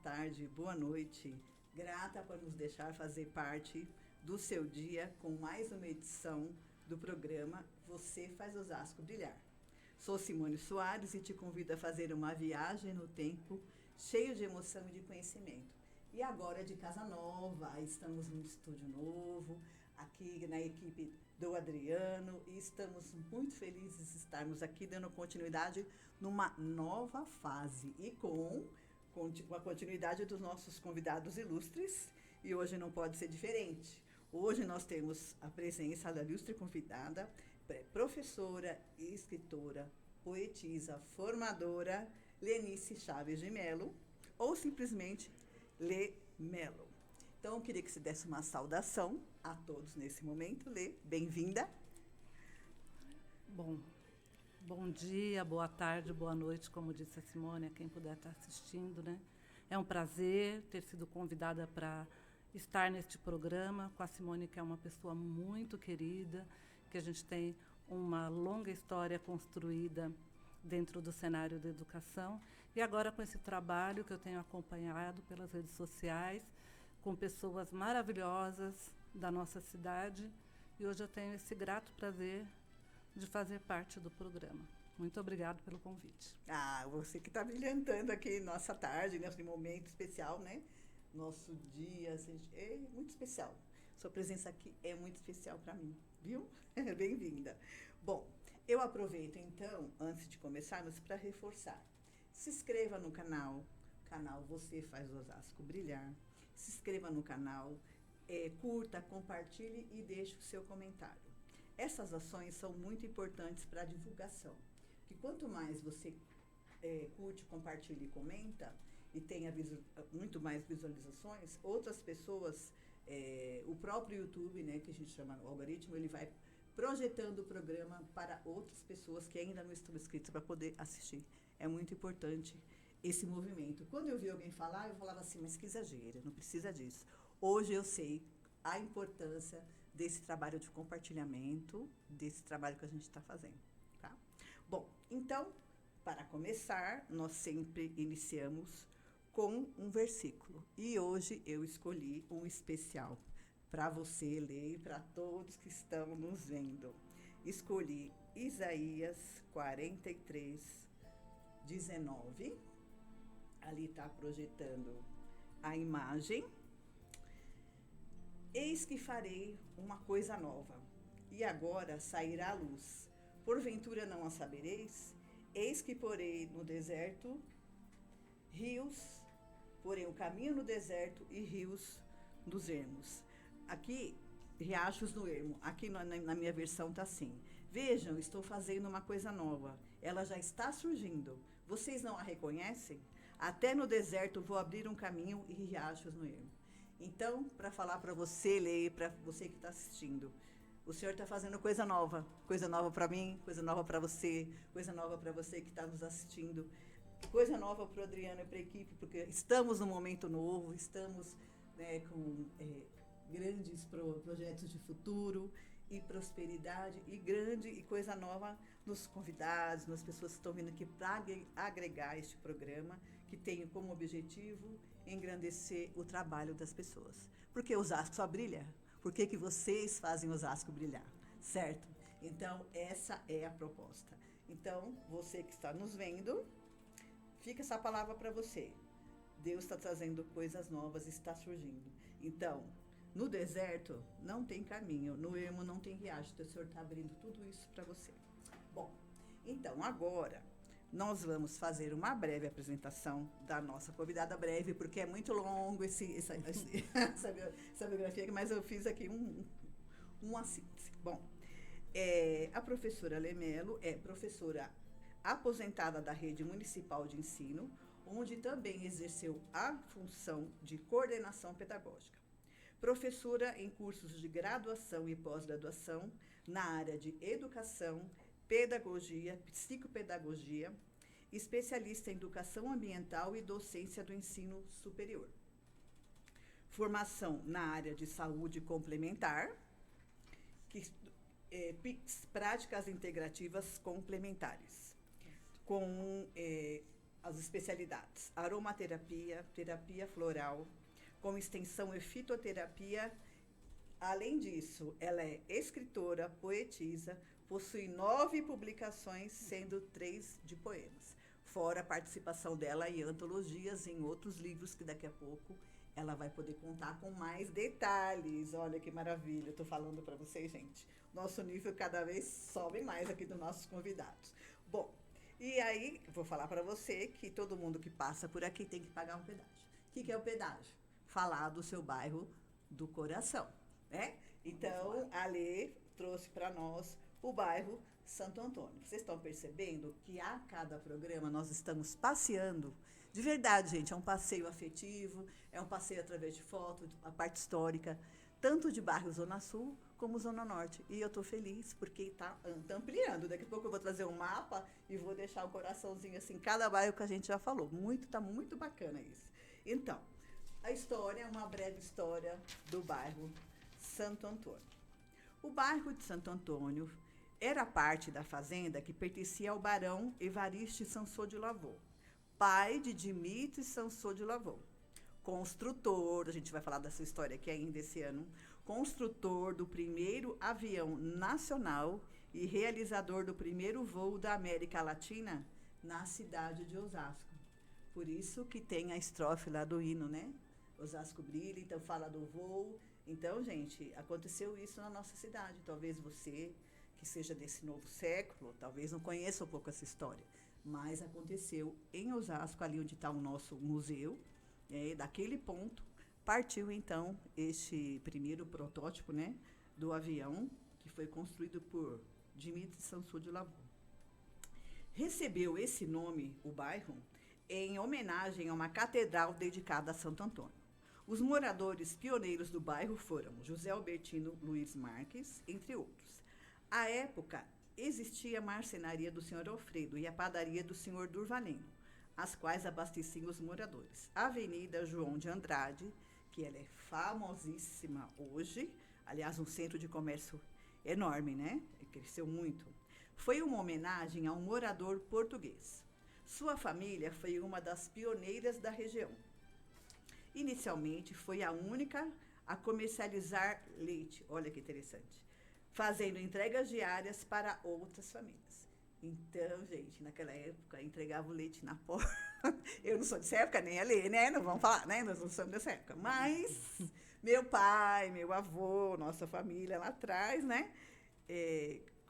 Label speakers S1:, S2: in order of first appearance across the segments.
S1: tarde, boa noite. Grata por nos deixar fazer parte do seu dia com mais uma edição do programa Você Faz Osasco Brilhar. Sou Simone Soares e te convido a fazer uma viagem no tempo cheio de emoção e de conhecimento. E agora de casa nova, estamos num estúdio novo, aqui na equipe do Adriano, e estamos muito felizes de estarmos aqui dando continuidade numa nova fase e com a continuidade dos nossos convidados ilustres, e hoje não pode ser diferente. Hoje nós temos a presença da ilustre convidada, professora, escritora, poetisa, formadora, Lenice Chaves de Mello, ou simplesmente Lê Mello. Então, eu queria que você desse uma saudação a todos nesse momento. Lê, bem-vinda.
S2: Bom dia, boa tarde, boa noite, como disse a Simone, a quem puder estar assistindo, né? É um prazer ter sido convidada para estar neste programa com a Simone, que é uma pessoa muito querida, que a gente tem uma longa história construída dentro do cenário da educação. E agora com esse trabalho que eu tenho acompanhado pelas redes sociais, com pessoas maravilhosas da nossa cidade, e hoje eu tenho esse grato prazer de fazer parte do programa. Muito obrigada pelo convite.
S1: Você que está brilhantando aqui nossa tarde, nesse momento especial, né? Nosso dia é muito especial. Sua presença aqui é muito especial para mim, viu? Bem-vinda. Bom, eu aproveito então, antes de começarmos, para reforçar. Se inscreva no canal Você Faz Osasco Brilhar. Se inscreva no canal, curta, compartilhe e deixe o seu comentário. Essas ações são muito importantes para a divulgação, que quanto mais você curte, compartilha e comenta, e tenha muito mais visualizações, outras pessoas, o próprio YouTube, né, que a gente chama o algoritmo, ele vai projetando o programa para outras pessoas que ainda não estão inscritas para poder assistir. É muito importante esse movimento. Quando eu vi alguém falar, eu falava assim, mas que exagero, não precisa disso. Hoje eu sei a importância desse trabalho de compartilhamento, desse trabalho que a gente está fazendo. Tá? Bom, então, para começar, nós sempre iniciamos com um versículo. E hoje eu escolhi um especial para você ler e para todos que estão nos vendo. Escolhi Isaías 43, 19. Ali está projetando a imagem. Eis que farei uma coisa nova, e agora sairá a luz. Porventura não a sabereis? Eis que porei no deserto rios, porém o caminho no deserto e rios nos ermos. Aqui, riachos no ermo. Aqui na minha versão está assim. Vejam, estou fazendo uma coisa nova. Ela já está surgindo. Vocês não a reconhecem? Até no deserto vou abrir um caminho e riachos no ermo. Então, para falar para você, Lei, para você que está assistindo, o Senhor está fazendo coisa nova para mim, coisa nova para você que está nos assistindo, coisa nova para o Adriano e para a equipe, porque estamos num momento novo, estamos, né, com grandes projetos de futuro e prosperidade e grande e coisa nova nos convidados, nas pessoas que estão vindo aqui para agregar este programa, que tem como objetivo engrandecer o trabalho das pessoas. Porque Osasco só brilha? Por que vocês fazem Osasco brilhar? Certo? Então, essa é a proposta. Então, você que está nos vendo, fica essa palavra para você. Deus está trazendo coisas novas, está surgindo. Então, no deserto não tem caminho, no ermo não tem riacho, então o Senhor está abrindo tudo isso para você. Bom, então agora nós vamos fazer uma breve apresentação da nossa convidada, breve, porque é muito longo essa biografia, mas eu fiz aqui uma síntese. Bom, a professora Lê Mello é professora aposentada da Rede Municipal de Ensino, onde também exerceu a função de coordenação pedagógica. Professora em cursos de graduação e pós-graduação na área de educação, pedagogia, psicopedagogia, especialista em educação ambiental e docência do ensino superior. Formação na área de saúde complementar, práticas integrativas complementares, com as especialidades: aromaterapia, terapia floral, com extensão e fitoterapia. Além disso, ela é escritora, poetisa, possui 9 publicações, sendo 3 de poemas. Fora a participação dela em antologias, em outros livros que daqui a pouco ela vai poder contar com mais detalhes. Olha que maravilha, eu estou falando para vocês, gente. Nosso nível cada vez sobe mais aqui dos nossos convidados. Bom, e aí vou falar para você que todo mundo que passa por aqui tem que pagar um pedágio. O que é o pedágio? Falar do seu bairro do coração, né? Então, a Lê trouxe para nós o bairro Santo Antônio. Vocês estão percebendo que a cada programa nós estamos passeando. De verdade, gente, é um passeio afetivo, é um passeio através de fotos, a parte histórica, tanto de bairro Zona Sul como Zona Norte. E eu estou feliz porque está ampliando. Daqui a pouco eu vou trazer um mapa e vou deixar um coraçãozinho assim, cada bairro que a gente já falou. Está muito bacana isso. Então, a história é uma breve história do bairro Santo Antônio. O bairro de Santo Antônio era parte da fazenda que pertencia ao barão Evariste Sansô de Lavaux, pai de Dimitri Sansô de Lavaux, construtor, a gente vai falar dessa história aqui ainda esse ano, construtor do primeiro avião nacional e realizador do primeiro voo da América Latina na cidade de Osasco. Por isso que tem a estrofe lá do hino, né? Osasco brilha, então fala do voo. Então, gente, aconteceu isso na nossa cidade. Talvez você, que seja desse novo século, talvez não conheça um pouco essa história. Mas aconteceu em Osasco, ali onde está o nosso museu. Daquele ponto, partiu, então, este primeiro protótipo, né, do avião, que foi construído por Dimitri Sansô de Lavaux. Recebeu esse nome, o bairro, em homenagem a uma catedral dedicada a Santo Antônio. Os moradores pioneiros do bairro foram José Albertino Luiz Marques, entre outros. À época, existia a marcenaria do Sr. Alfredo e a padaria do Sr. Durvaleno, as quais abasteciam os moradores. A Avenida João de Andrade, que ela é famosíssima hoje, aliás, um centro de comércio enorme, né? Cresceu muito. Foi uma homenagem a um morador português. Sua família foi uma das pioneiras da região. Inicialmente, foi a única a comercializar leite, olha que interessante, fazendo entregas diárias para outras famílias. Então, gente, naquela época, entregava o leite na porta. Eu não sou dessa época, nem a Lê, né? Não vamos falar, né? Nós não somos dessa época. Mas meu pai, meu avô, nossa família lá atrás, né?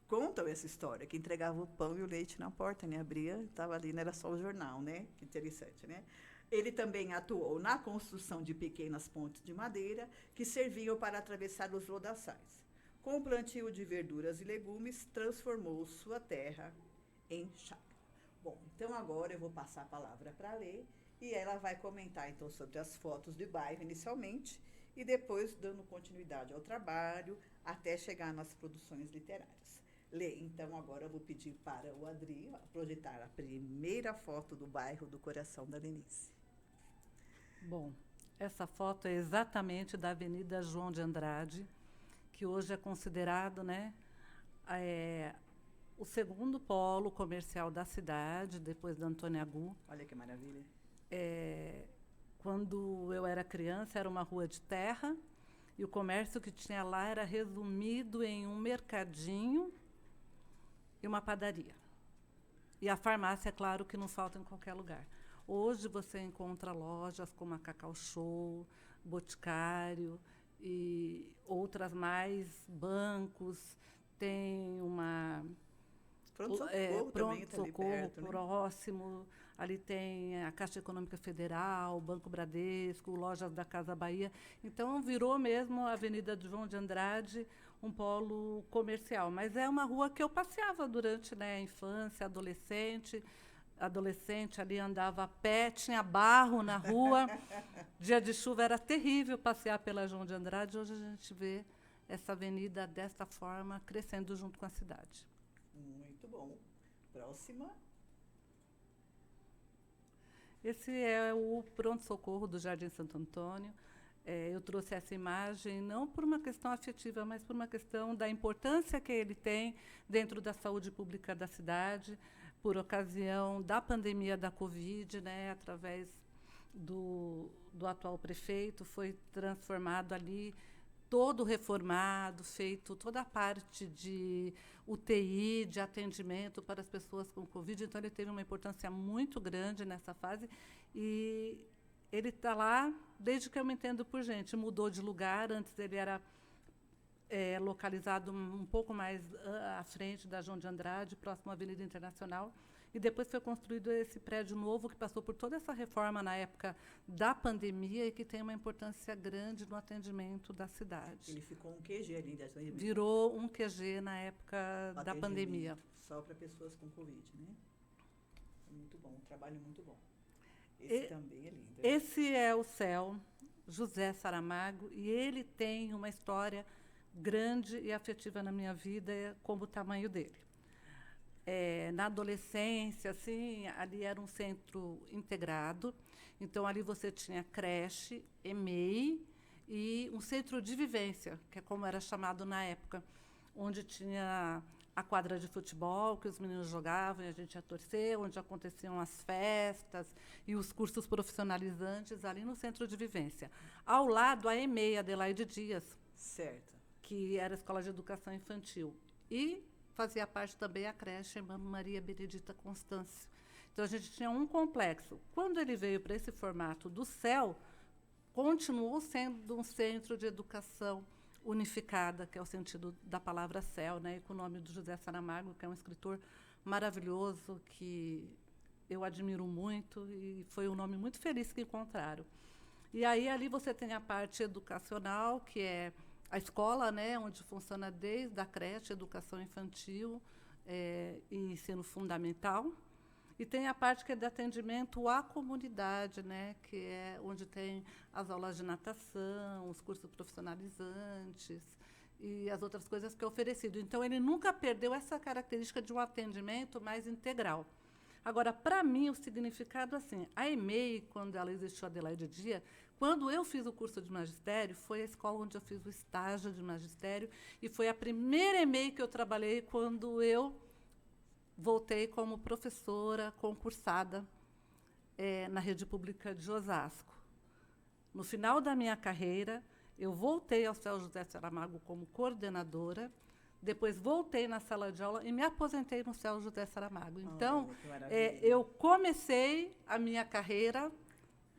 S1: Contam essa história, que entregava o pão e o leite na porta, né? Abria, estava ali, não era só o jornal, né? Que interessante, né? Ele também atuou na construção de pequenas pontes de madeira que serviam para atravessar os lodaçais. Com o plantio de verduras e legumes, transformou sua terra em chácara. Bom, então agora eu vou passar a palavra para a Lê e ela vai comentar então sobre as fotos de bairro inicialmente e depois dando continuidade ao trabalho até chegar nas produções literárias. Lê, então agora eu vou pedir para o Adri projetar a primeira foto do bairro do coração da Denise.
S2: Bom, essa foto é exatamente da Avenida João de Andrade, que hoje é considerado, né, o segundo polo comercial da cidade, depois da Antônia Agu.
S1: Olha que maravilha.
S2: Quando eu era criança, era uma rua de terra, e o comércio que tinha lá era resumido em um mercadinho e uma padaria. E a farmácia, é claro, que não falta em qualquer lugar. Hoje você encontra lojas como a Cacau Show, Boticário e outras mais, bancos, tem uma
S1: pronto-socorro também tá ali perto, né?
S2: próximo, ali tem a Caixa Econômica Federal, Banco Bradesco, lojas da Casa Bahia. Então virou mesmo a Avenida João de Andrade um polo comercial, mas é uma rua que eu passeava durante, né, a infância, adolescente ali andava a pé, tinha barro na rua. Dia de chuva era terrível passear pela João de Andrade. Hoje a gente vê essa avenida desta forma, crescendo junto com a cidade.
S1: Muito bom. Próxima.
S2: Esse é o pronto-socorro do Jardim Santo Antônio. Eu trouxe essa imagem não por uma questão afetiva, mas por uma questão da importância que ele tem dentro da saúde pública da cidade, por ocasião da pandemia da Covid, né, através do atual prefeito, foi transformado ali, todo reformado, feito toda a parte de UTI, de atendimento para as pessoas com Covid. Então, ele teve uma importância muito grande nessa fase. E ele está lá desde que eu me entendo por gente. Mudou de lugar, antes ele era localizado um pouco mais à frente da João de Andrade, próximo à Avenida Internacional. E depois foi construído esse prédio novo, que passou por toda essa reforma na época da pandemia e que tem uma importância grande no atendimento da cidade.
S1: Ele ficou um QG ali.
S2: Virou um QG na época da pandemia.
S1: Só para pessoas com Covid, né? Muito bom, um trabalho muito bom. Esse também é lindo.
S2: Esse é o CEL, José Saramago, e ele tem uma história grande e afetiva na minha vida, como o tamanho dele. Na adolescência, assim, ali era um centro integrado, então ali você tinha creche, EMEI e um centro de vivência, que é como era chamado na época, onde tinha a quadra de futebol, que os meninos jogavam e a gente ia torcer, onde aconteciam as festas e os cursos profissionalizantes ali no centro de vivência. Ao lado, a EMEI, Adelaide Dias,
S1: certo,
S2: que era a Escola de Educação Infantil. E fazia parte também a creche Irmã Maria Benedita Constâncio. Então, a gente tinha um complexo. Quando ele veio para esse formato do CEL, continuou sendo um centro de educação unificada, que é o sentido da palavra CEL, né, e com o nome do José Saramago, que é um escritor maravilhoso, que eu admiro muito, e foi um nome muito feliz que encontraram. E aí, ali você tem a parte educacional, que é a escola, né, onde funciona desde a creche, educação infantil e ensino fundamental. E tem a parte que é de atendimento à comunidade, né, que é onde tem as aulas de natação, os cursos profissionalizantes e as outras coisas que é oferecido. Então, ele nunca perdeu essa característica de um atendimento mais integral. Agora, para mim, o significado, assim, a EMEI, quando ela existiu, Adelaide Dia, quando eu fiz o curso de magistério, foi a escola onde eu fiz o estágio de magistério e foi a primeira EMEI que eu trabalhei quando eu voltei como professora concursada na rede pública de Osasco. No final da minha carreira, eu voltei ao CEL José Saramago como coordenadora, depois voltei na sala de aula e me aposentei no CEL José Saramago. Então, eu comecei a minha carreira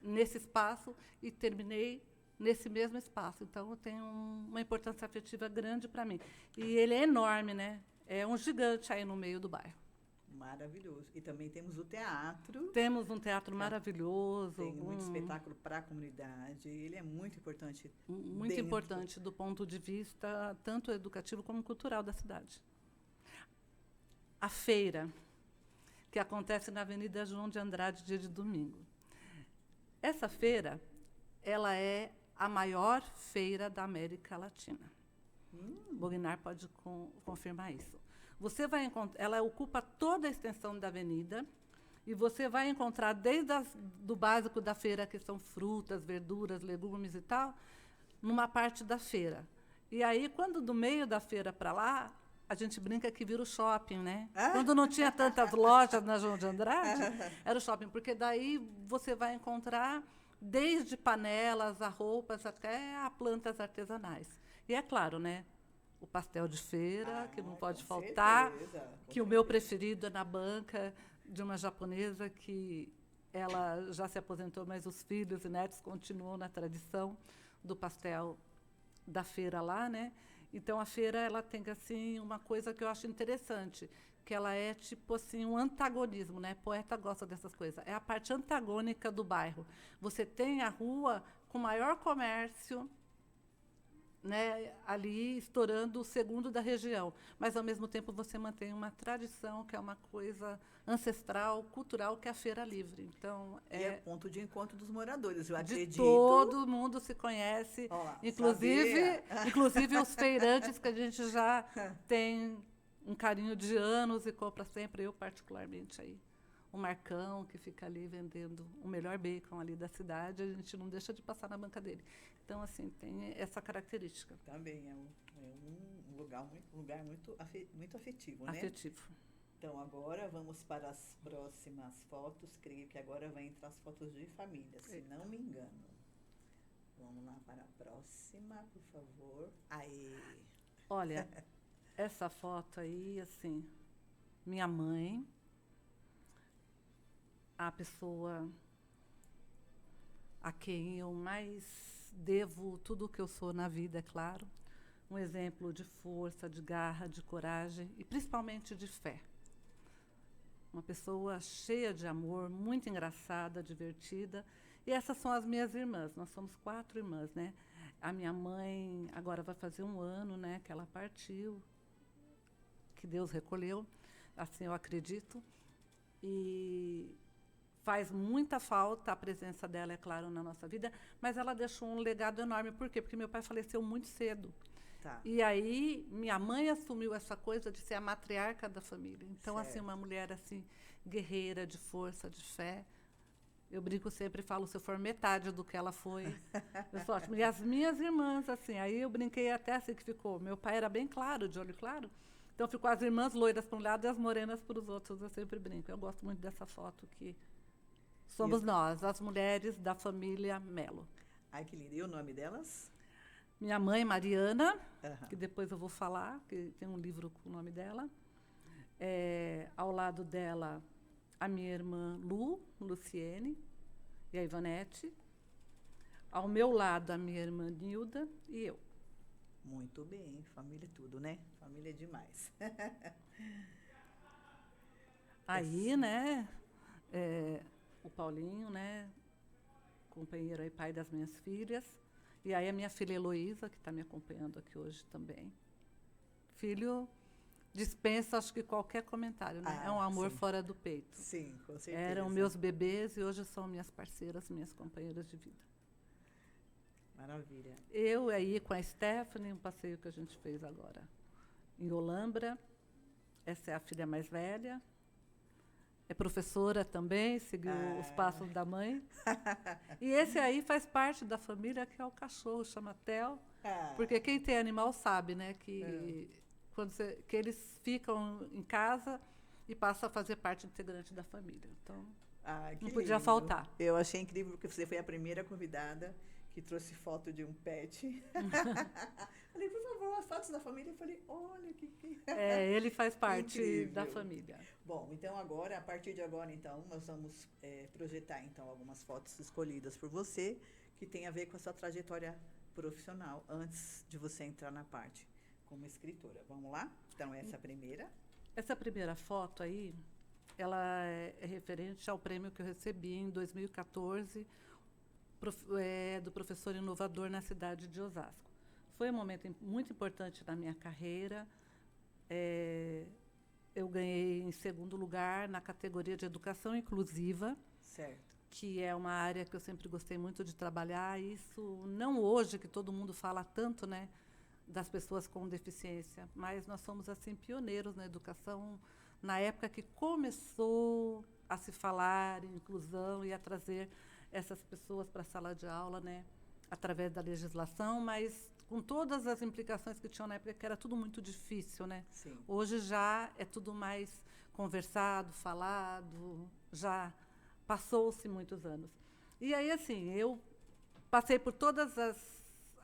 S2: nesse espaço e terminei nesse mesmo espaço. Então, eu tenho uma importância afetiva grande para mim. E ele é enorme, né? É um gigante aí no meio do bairro.
S1: Maravilhoso. E também temos o teatro.
S2: Temos um teatro maravilhoso.
S1: Tem muito espetáculo para a comunidade. Ele é muito importante.
S2: Muito importante do ponto de vista tanto educativo como cultural da cidade. A feira, que acontece na Avenida João de Andrade, dia de domingo. Essa feira, ela é a maior feira da América Latina. Bognar pode confirmar isso. Você vai encontrar, ela ocupa toda a extensão da avenida e você vai encontrar desde do básico da feira, que são frutas, verduras, legumes e tal, numa parte da feira. E aí, quando do meio da feira para lá, a gente brinca que vira o shopping, né? Quando não tinha tantas lojas na João de Andrade, era o shopping, porque daí você vai encontrar desde panelas, a roupas, até a plantas artesanais. E é claro, né? O pastel de feira, que não pode faltar, que o meu preferido é na banca de uma japonesa que ela já se aposentou, mas os filhos e netos continuam na tradição do pastel da feira lá, né? Então, a feira ela tem assim uma coisa que eu acho interessante, que ela é tipo assim um antagonismo, né? Poeta gosta dessas coisas. É a parte antagônica do bairro. Você tem a rua com maior comércio, né, ali estourando o segundo da região, mas ao mesmo tempo você mantém uma tradição que é uma coisa ancestral, cultural, que é a feira livre. Então
S1: é ponto de encontro dos moradores, eu acredito.
S2: Todo mundo se conhece, inclusive os feirantes que a gente já tem um carinho de anos e compra sempre, eu particularmente aí. O Marcão, que fica ali vendendo o melhor bacon ali da cidade, a gente não deixa de passar na banca dele. Então, assim, tem essa característica.
S1: Também é um lugar muito afetivo, né?
S2: Afetivo.
S1: Então, agora vamos para as próximas fotos. Creio que agora vai entrar as fotos de família, se não me engano. Vamos lá para a próxima, por favor. Aê!
S2: Olha, essa foto aí, assim, minha mãe, a pessoa a quem eu mais devo tudo o que eu sou na vida, é claro. Um exemplo de força, de garra, de coragem e principalmente de fé. Uma pessoa cheia de amor, muito engraçada, divertida. E essas são as minhas irmãs. Nós somos 4 irmãs, né? A minha mãe agora vai fazer 1 ano, né, que ela partiu, que Deus recolheu, assim eu acredito. E faz muita falta a presença dela, é claro, na nossa vida, mas ela deixou um legado enorme. Por quê? Porque meu pai faleceu muito cedo.
S1: Tá.
S2: E aí minha mãe assumiu essa coisa de ser a matriarca da família. Então, assim,
S1: Certo.
S2: uma mulher assim guerreira, de força, de fé. Eu brinco sempre e falo, se eu for metade do que ela foi, eu sou ótima. E as minhas irmãs, assim, aí eu brinquei até assim que ficou. Meu pai era bem claro, de olho claro. Então ficou as irmãs loiras para um lado e as morenas para os outros. Eu sempre brinco. Eu gosto muito dessa foto que somos
S1: Isso.
S2: nós, as mulheres da família Melo.
S1: Ai, que lindo. E o nome delas?
S2: Minha mãe, Mariana,
S1: Aham.
S2: que depois eu vou falar, que tem um livro com o nome dela. Ao lado dela, a minha irmã Luciene, e a Ivanete. Ao meu lado, a minha irmã Nilda e eu.
S1: Muito bem. Família é tudo, né? Família é demais.
S2: Aí, né, o Paulinho, né, companheiro e pai das minhas filhas. E aí a minha filha Heloísa, que está me acompanhando aqui hoje também. Filho dispensa, acho que qualquer comentário, né? É um amor
S1: sim.
S2: fora do peito.
S1: Sim, com certeza.
S2: Eram meus bebês e hoje são minhas parceiras, minhas companheiras de vida.
S1: Maravilha.
S2: Eu aí com a Stephanie, um passeio que a gente fez agora em Olambra. Essa é a filha mais velha. É professora também, seguiu os passos da mãe. E esse aí faz parte da família, que é o cachorro, chama Theo. Porque quem tem animal sabe, né, que, que eles ficam em casa e passam a fazer parte integrante da família. Então,
S1: Que
S2: não podia
S1: lindo.
S2: faltar.
S1: Eu achei incrível porque você foi a primeira convidada que trouxe foto de um pet. Falei, por favor, as fotos da família. Eu falei, olha que...
S2: Ele faz parte
S1: Incrível.
S2: da família.
S1: Bom, então agora, a partir de agora, então, nós vamos projetar então algumas fotos escolhidas por você que tem a ver com a sua trajetória profissional antes de você entrar na parte como escritora. Vamos lá? Então, essa primeira.
S2: Essa primeira foto aí, ela é referente ao prêmio que eu recebi em 2014, do professor inovador na cidade de Osasco. Foi um momento muito importante na minha carreira. Eu ganhei em 2º lugar na categoria de educação inclusiva.
S1: Certo.
S2: Que é uma área que eu sempre gostei muito de trabalhar. Isso não hoje, que todo mundo fala tanto, né, das pessoas com deficiência, mas nós somos assim pioneiros na educação, na época que começou a se falar em inclusão e a trazer essas pessoas para a sala de aula, né, através da legislação, mas com todas as implicações que tinham na época, que era tudo muito difícil, né?
S1: Sim.
S2: Hoje já é tudo mais conversado, falado, já passou-se muitos anos. E aí, assim, eu passei por todas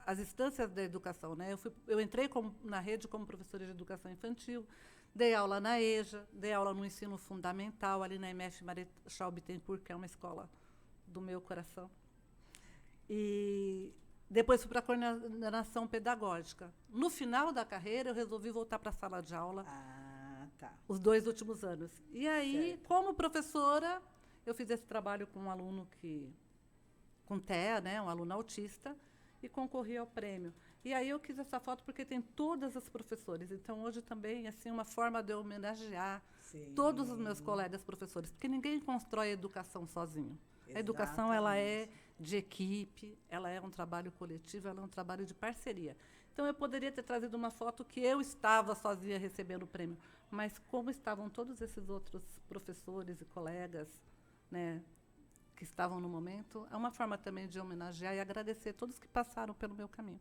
S2: as instâncias da educação, né? Eu entrei na rede como professora de educação infantil, dei aula na EJA, dei aula no ensino fundamental, ali na MF Marechal Bittencourt, que é uma escola do meu coração. E depois fui para a coordenação pedagógica. No final da carreira, eu resolvi voltar para a sala de aula.
S1: Tá.
S2: Os 2 últimos anos. E aí,
S1: Certo.
S2: como professora, eu fiz esse trabalho com um aluno com TEA, né, um aluno autista, e concorri ao prêmio. E aí eu quis essa foto porque tem todas as professores. Então, hoje também, assim, uma forma de eu homenagear todos os meus colegas professores, porque ninguém constrói a educação sozinho. A educação, ela é de equipe, ela é um trabalho coletivo, ela é um trabalho de parceria. Então, eu poderia ter trazido uma foto que eu estava sozinha recebendo o prêmio, mas como estavam todos esses outros professores e colegas, né, que estavam no momento, é uma forma também de homenagear e agradecer todos que passaram pelo meu caminho.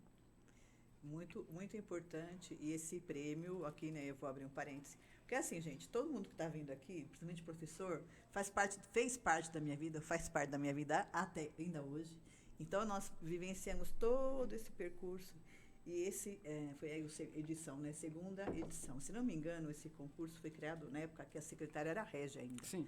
S1: Muito, muito importante. E esse prêmio, aqui, né, eu vou abrir um parêntese. Porque assim, gente, todo mundo que está vindo aqui, principalmente professor, fez parte da minha vida, faz parte da minha vida até ainda hoje. Então, nós vivenciamos todo esse percurso. E esse foi aí a edição, né? Segunda edição. Se não me engano, esse concurso foi criado na época que a secretária era a Régia ainda.
S2: Sim.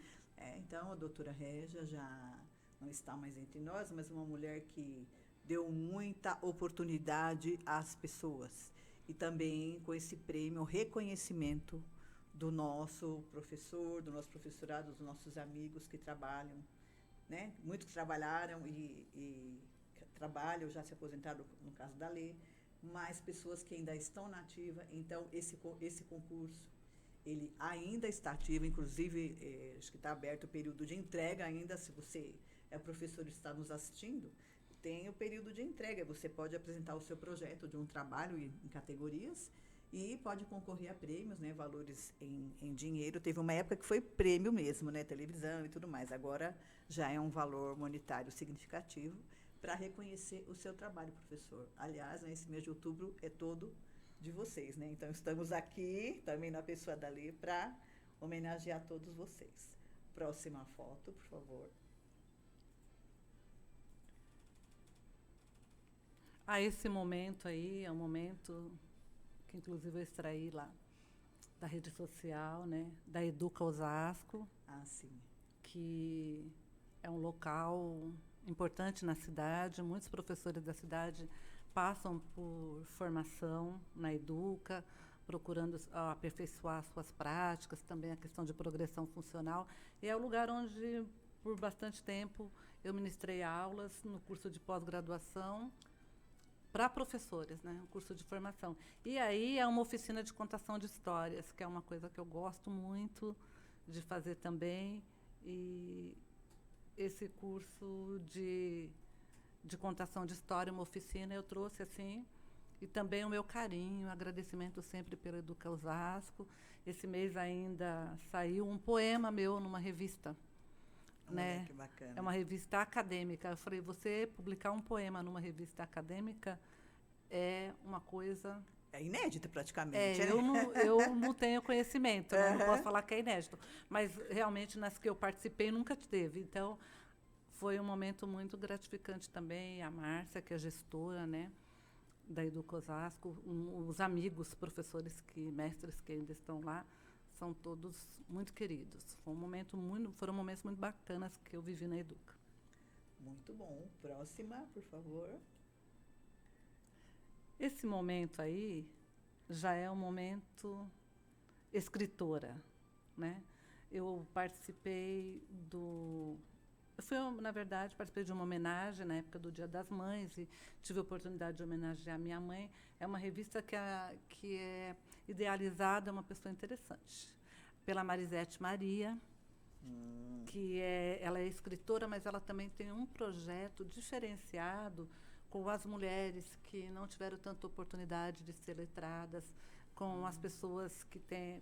S1: Então, a doutora Régia já não está mais entre nós, mas uma mulher que deu muita oportunidade às pessoas. E também com esse prêmio, o reconhecimento do nosso professor, do nosso professorado, dos nossos amigos que trabalham, né? Muitos que trabalharam e trabalham, já se aposentaram, no caso da Lê, mas pessoas que ainda estão na ativa. Então, esse concurso, ele ainda está ativo, inclusive, acho que está aberto o período de entrega ainda, se você é professor e está nos assistindo, tem o período de entrega. Você pode apresentar o seu projeto de um trabalho em categorias e pode concorrer a prêmios, né, valores em dinheiro. Teve uma época que foi prêmio mesmo, né, televisão e tudo mais. Agora já é um valor monetário significativo para reconhecer o seu trabalho, professor. Aliás, né, esse mês de outubro é todo de vocês, né? Então, estamos aqui, também na pessoa da Lê, para homenagear todos vocês. Próxima foto, por favor.
S2: Esse momento aí é um momento que, inclusive, eu extraí lá da rede social, né, da Educa Osasco.
S1: Sim.
S2: Que é um local importante na cidade. Muitos professores da cidade passam por formação na Educa, procurando aperfeiçoar suas práticas, também a questão de progressão funcional. E é o lugar onde, por bastante tempo, eu ministrei aulas no curso de pós-graduação para professores, né? Um curso de formação. E aí é uma oficina de contação de histórias, que é uma coisa que eu gosto muito de fazer também. E esse curso de contação de história, uma oficina, eu trouxe assim, e também o meu carinho, agradecimento sempre pela Educa Osasco. Esse mês ainda saiu um poema meu numa revista. Né?
S1: Que bacana.
S2: É uma revista acadêmica. Eu falei, você publicar um poema numa revista acadêmica é uma coisa...
S1: É inédita, praticamente. Né?
S2: Eu não tenho conhecimento, né? Não posso falar que é inédito. Mas, realmente, nas que eu participei, nunca teve. Então, foi um momento muito gratificante também. A Márcia, que é gestora, né, da Educa Osasco, os amigos, professores, mestres que ainda estão lá, são todos muito queridos. Foram momentos muito bacanas que eu vivi na Educa.
S1: Muito bom. Próxima, por favor.
S2: Esse momento aí já é um momento escritora, né? Eu participei na verdade, participei de uma homenagem na época do Dia das Mães e tive a oportunidade de homenagear minha mãe. É uma revista que é idealizada, uma pessoa interessante, pela Marisete Maria, ela é escritora, mas ela também tem um projeto diferenciado com as mulheres que não tiveram tanta oportunidade de ser letradas, com as pessoas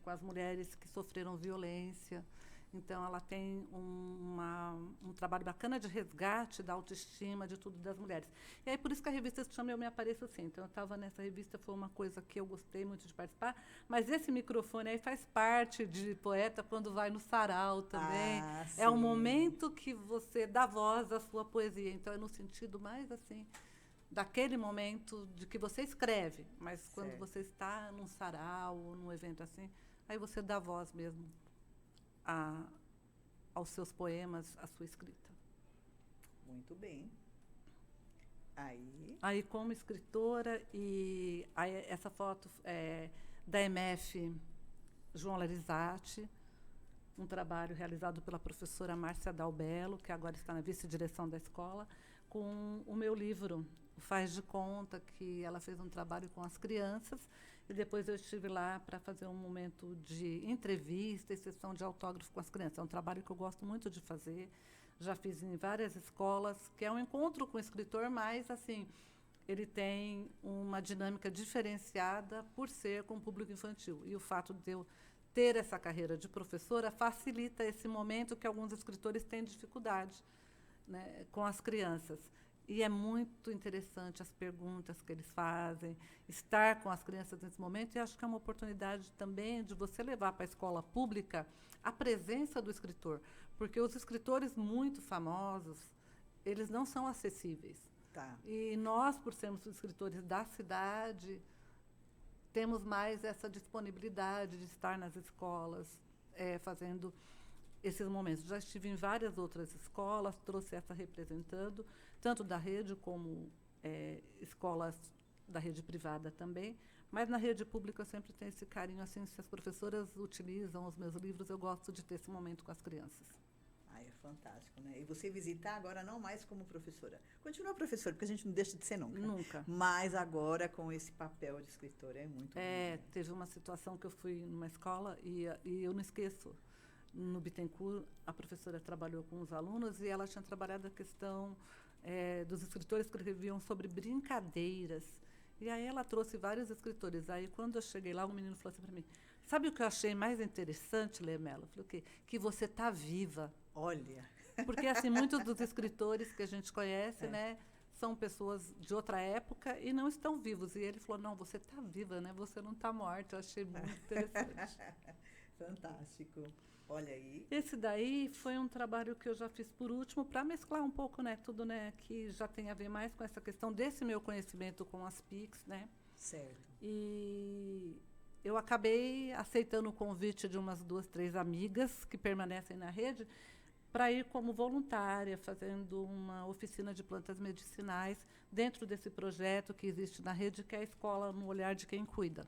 S2: com as mulheres que sofreram violência. Então, ela tem um trabalho bacana de resgate da autoestima, de tudo das mulheres. E aí, por isso que a revista se chama Eu Me Apareço Assim. Então, eu estava nessa revista, foi uma coisa que eu gostei muito de participar. Mas esse microfone aí faz parte de poeta quando vai no sarau também. É um momento que você dá voz à sua poesia. Então, é no sentido mais, assim, daquele momento de que você escreve. Mas quando você está num sarau ou num evento assim, aí você dá voz mesmo aos seus poemas, à sua escrita.
S1: Muito bem.
S2: Aí como escritora, e aí essa foto é da MF João Larizati, um trabalho realizado pela professora Márcia Dalbello, que agora está na vice-direção da escola, com o meu livro, o Faz de Conta, que ela fez um trabalho com as crianças, e depois eu estive lá para fazer um momento de entrevista e sessão de autógrafo com as crianças. É um trabalho que eu gosto muito de fazer, já fiz em várias escolas, que é um encontro com o escritor, mas, assim, ele tem uma dinâmica diferenciada por ser com o público infantil. E o fato de eu ter essa carreira de professora facilita esse momento que alguns escritores têm dificuldade, né, com as crianças. E é muito interessante as perguntas que eles fazem, estar com as crianças nesse momento, e acho que é uma oportunidade também de você levar para a escola pública a presença do escritor, porque os escritores muito famosos, eles não são acessíveis.
S1: Tá.
S2: E nós, por sermos escritores da cidade, temos mais essa disponibilidade de estar nas escolas, fazendo esses momentos. Já estive em várias outras escolas, trouxe essa representando, tanto da rede como escolas da rede privada também, mas na rede pública eu sempre tenho esse carinho, assim, se as professoras utilizam os meus livros, eu gosto de ter esse momento com as crianças.
S1: Ah, é fantástico, né? E você visitar agora não mais como professora. Continua professora, porque a gente não deixa de ser nunca.
S2: Nunca.
S1: Mas agora com esse papel de escritora, é muito bom. Né?
S2: Teve uma situação que eu fui numa escola e eu não esqueço. No Bittencourt, a professora trabalhou com os alunos e ela tinha trabalhado a questão dos escritores que escreviam sobre brincadeiras. E aí ela trouxe vários escritores. Aí, quando eu cheguei lá, um menino falou assim para mim, sabe o que eu achei mais interessante, Lemela? Eu falei, o quê? Que você está viva.
S1: Olha!
S2: Porque, assim, muitos dos escritores que a gente conhece, né, são pessoas de outra época e não estão vivos. E ele falou, não, você está viva, né? Você não está morta. Eu achei muito interessante.
S1: Fantástico. Olha aí.
S2: Esse daí foi um trabalho que eu já fiz por último para mesclar um pouco, né, tudo, né, que já tem a ver mais com essa questão desse meu conhecimento com as PICs, né?
S1: Certo.
S2: E eu acabei aceitando o convite de umas 2, 3 amigas que permanecem na rede para ir como voluntária, fazendo uma oficina de plantas medicinais dentro desse projeto que existe na rede, que é a Escola no Olhar de Quem Cuida.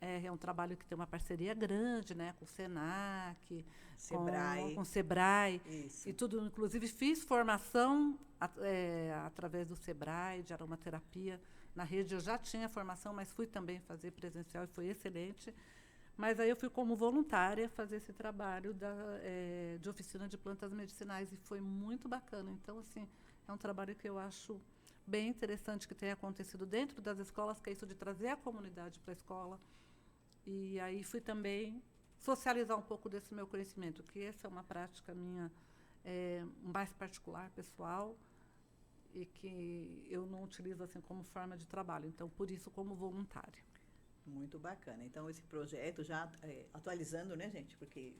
S2: É um trabalho que tem uma parceria grande, né, com o Senac, com o Sebrae.
S1: Isso.
S2: E tudo. Inclusive, fiz formação através do Sebrae, de aromaterapia. Na rede eu já tinha formação, mas fui também fazer presencial e foi excelente. Mas aí eu fui como voluntária fazer esse trabalho de oficina de plantas medicinais e foi muito bacana. Então, assim, é um trabalho que eu acho bem interessante que tenha acontecido dentro das escolas, que é isso de trazer a comunidade para a escola. E aí fui também socializar um pouco desse meu conhecimento, que essa é uma prática minha mais particular, pessoal, e que eu não utilizo assim como forma de trabalho. Então, por isso, como voluntária.
S1: Muito bacana. Então, esse projeto já atualizando, né, gente? Porque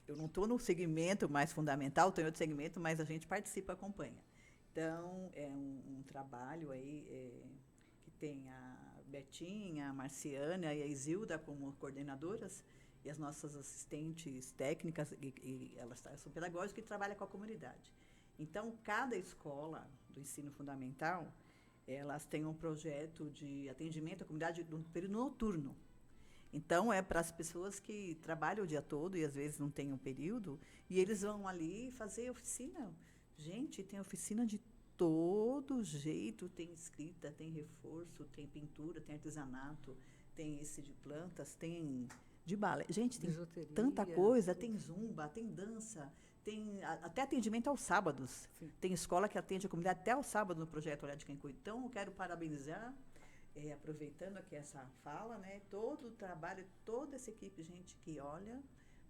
S1: eu não estou no segmento mais fundamental, estou em outro segmento, mas a gente participa, acompanha. Então, é um trabalho aí que tem a Betinha, a Marciana e a Isilda como coordenadoras e as nossas assistentes técnicas, e elas são pedagógicas e trabalham com a comunidade. Então, cada escola do ensino fundamental, elas têm um projeto de atendimento à comunidade no período noturno. Então, é para as pessoas que trabalham o dia todo e às vezes não têm um período, e eles vão ali fazer oficina. Gente, tem oficina de todo jeito, tem escrita, tem reforço, tem pintura, tem artesanato, tem esse de plantas, tem de balé. Gente, tem tanta coisa, tem zumba, tem dança, tem até atendimento aos sábados. Sim. Tem escola que atende a comunidade até ao sábado no projeto Olhar de Quem Cuida. Então, eu quero parabenizar, aproveitando aqui essa fala, né, todo o trabalho, toda essa equipe, gente, que olha,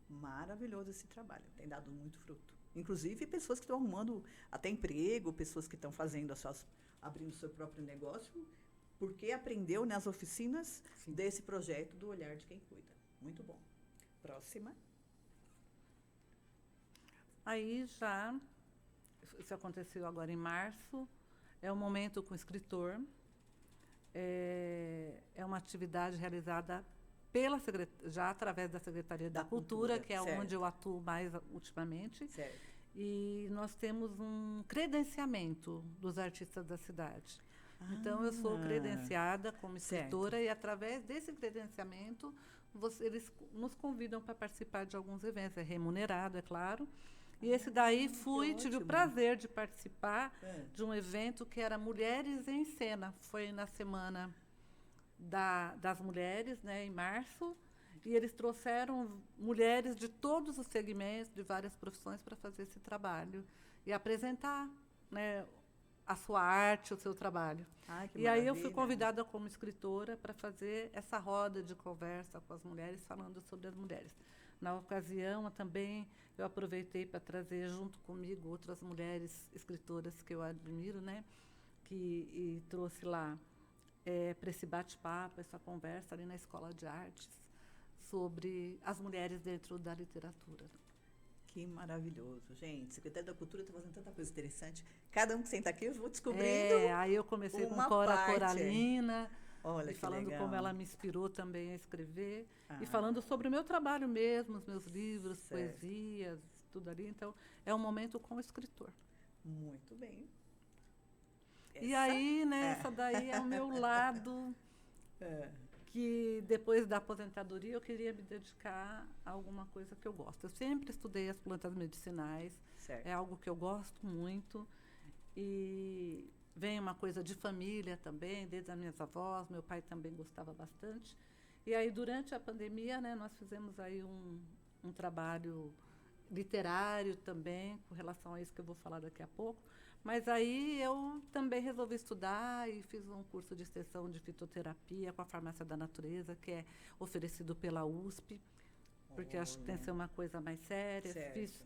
S1: maravilhoso esse trabalho, tem dado muito fruto. Inclusive, pessoas que estão arrumando até emprego, pessoas que estão fazendo abrindo o seu próprio negócio, porque aprendeu nas oficinas Sim. desse projeto do Olhar de Quem Cuida. Muito bom. Próxima.
S2: Aí já, isso aconteceu agora em março, é um momento com o escritor, é uma atividade realizada já através da Secretaria da Cultura, que é certo. Onde eu atuo mais ultimamente.
S1: Certo.
S2: E nós temos um credenciamento dos artistas da cidade. Então, eu sou credenciada como escritora certo. E, através desse credenciamento, eles nos convidam para participar de alguns eventos. É remunerado, é claro. E esse daí tive o prazer de participar de um evento que era Mulheres em Cena. Foi na Semana das Mulheres, né, em março, e eles trouxeram mulheres de todos os segmentos, de várias profissões, para fazer esse trabalho e apresentar, né, a sua arte, o seu trabalho. E aí eu fui convidada como escritora para fazer essa roda de conversa com as mulheres, falando sobre as mulheres. Na ocasião, também, eu aproveitei para trazer junto comigo outras mulheres escritoras que eu admiro, né? E trouxe lá para esse bate-papo, essa conversa ali na Escola de Artes, sobre as mulheres dentro da literatura.
S1: Que maravilhoso, gente. Secretário da Cultura está fazendo tanta coisa interessante. Cada um que senta aqui, eu vou descobrindo.
S2: Aí eu comecei com
S1: uma
S2: Cora
S1: parte.
S2: Coralina,
S1: Olha
S2: e
S1: que
S2: falando
S1: legal.
S2: como ela me inspirou também a escrever,
S1: Ah,
S2: e falando sobre o meu trabalho mesmo, os meus livros,
S1: certo.
S2: poesias, tudo ali. Então, é um momento com o escritor.
S1: Muito bem.
S2: E aí, né, essa daí é o meu lado que, depois da aposentadoria, eu queria me dedicar a alguma coisa que eu gosto. Eu sempre estudei as plantas medicinais,
S1: Certo.
S2: é algo que eu gosto muito, e vem uma coisa de família também, desde as minhas avós, meu pai também gostava bastante. E aí, durante a pandemia, né, nós fizemos aí um trabalho literário também, com relação a isso que eu vou falar daqui a pouco. Mas aí eu também resolvi estudar e fiz um curso de extensão de fitoterapia com a Farmácia da Natureza, que é oferecido pela USP, porque acho que tem que ser uma coisa mais séria.
S1: Certo.
S2: Fiz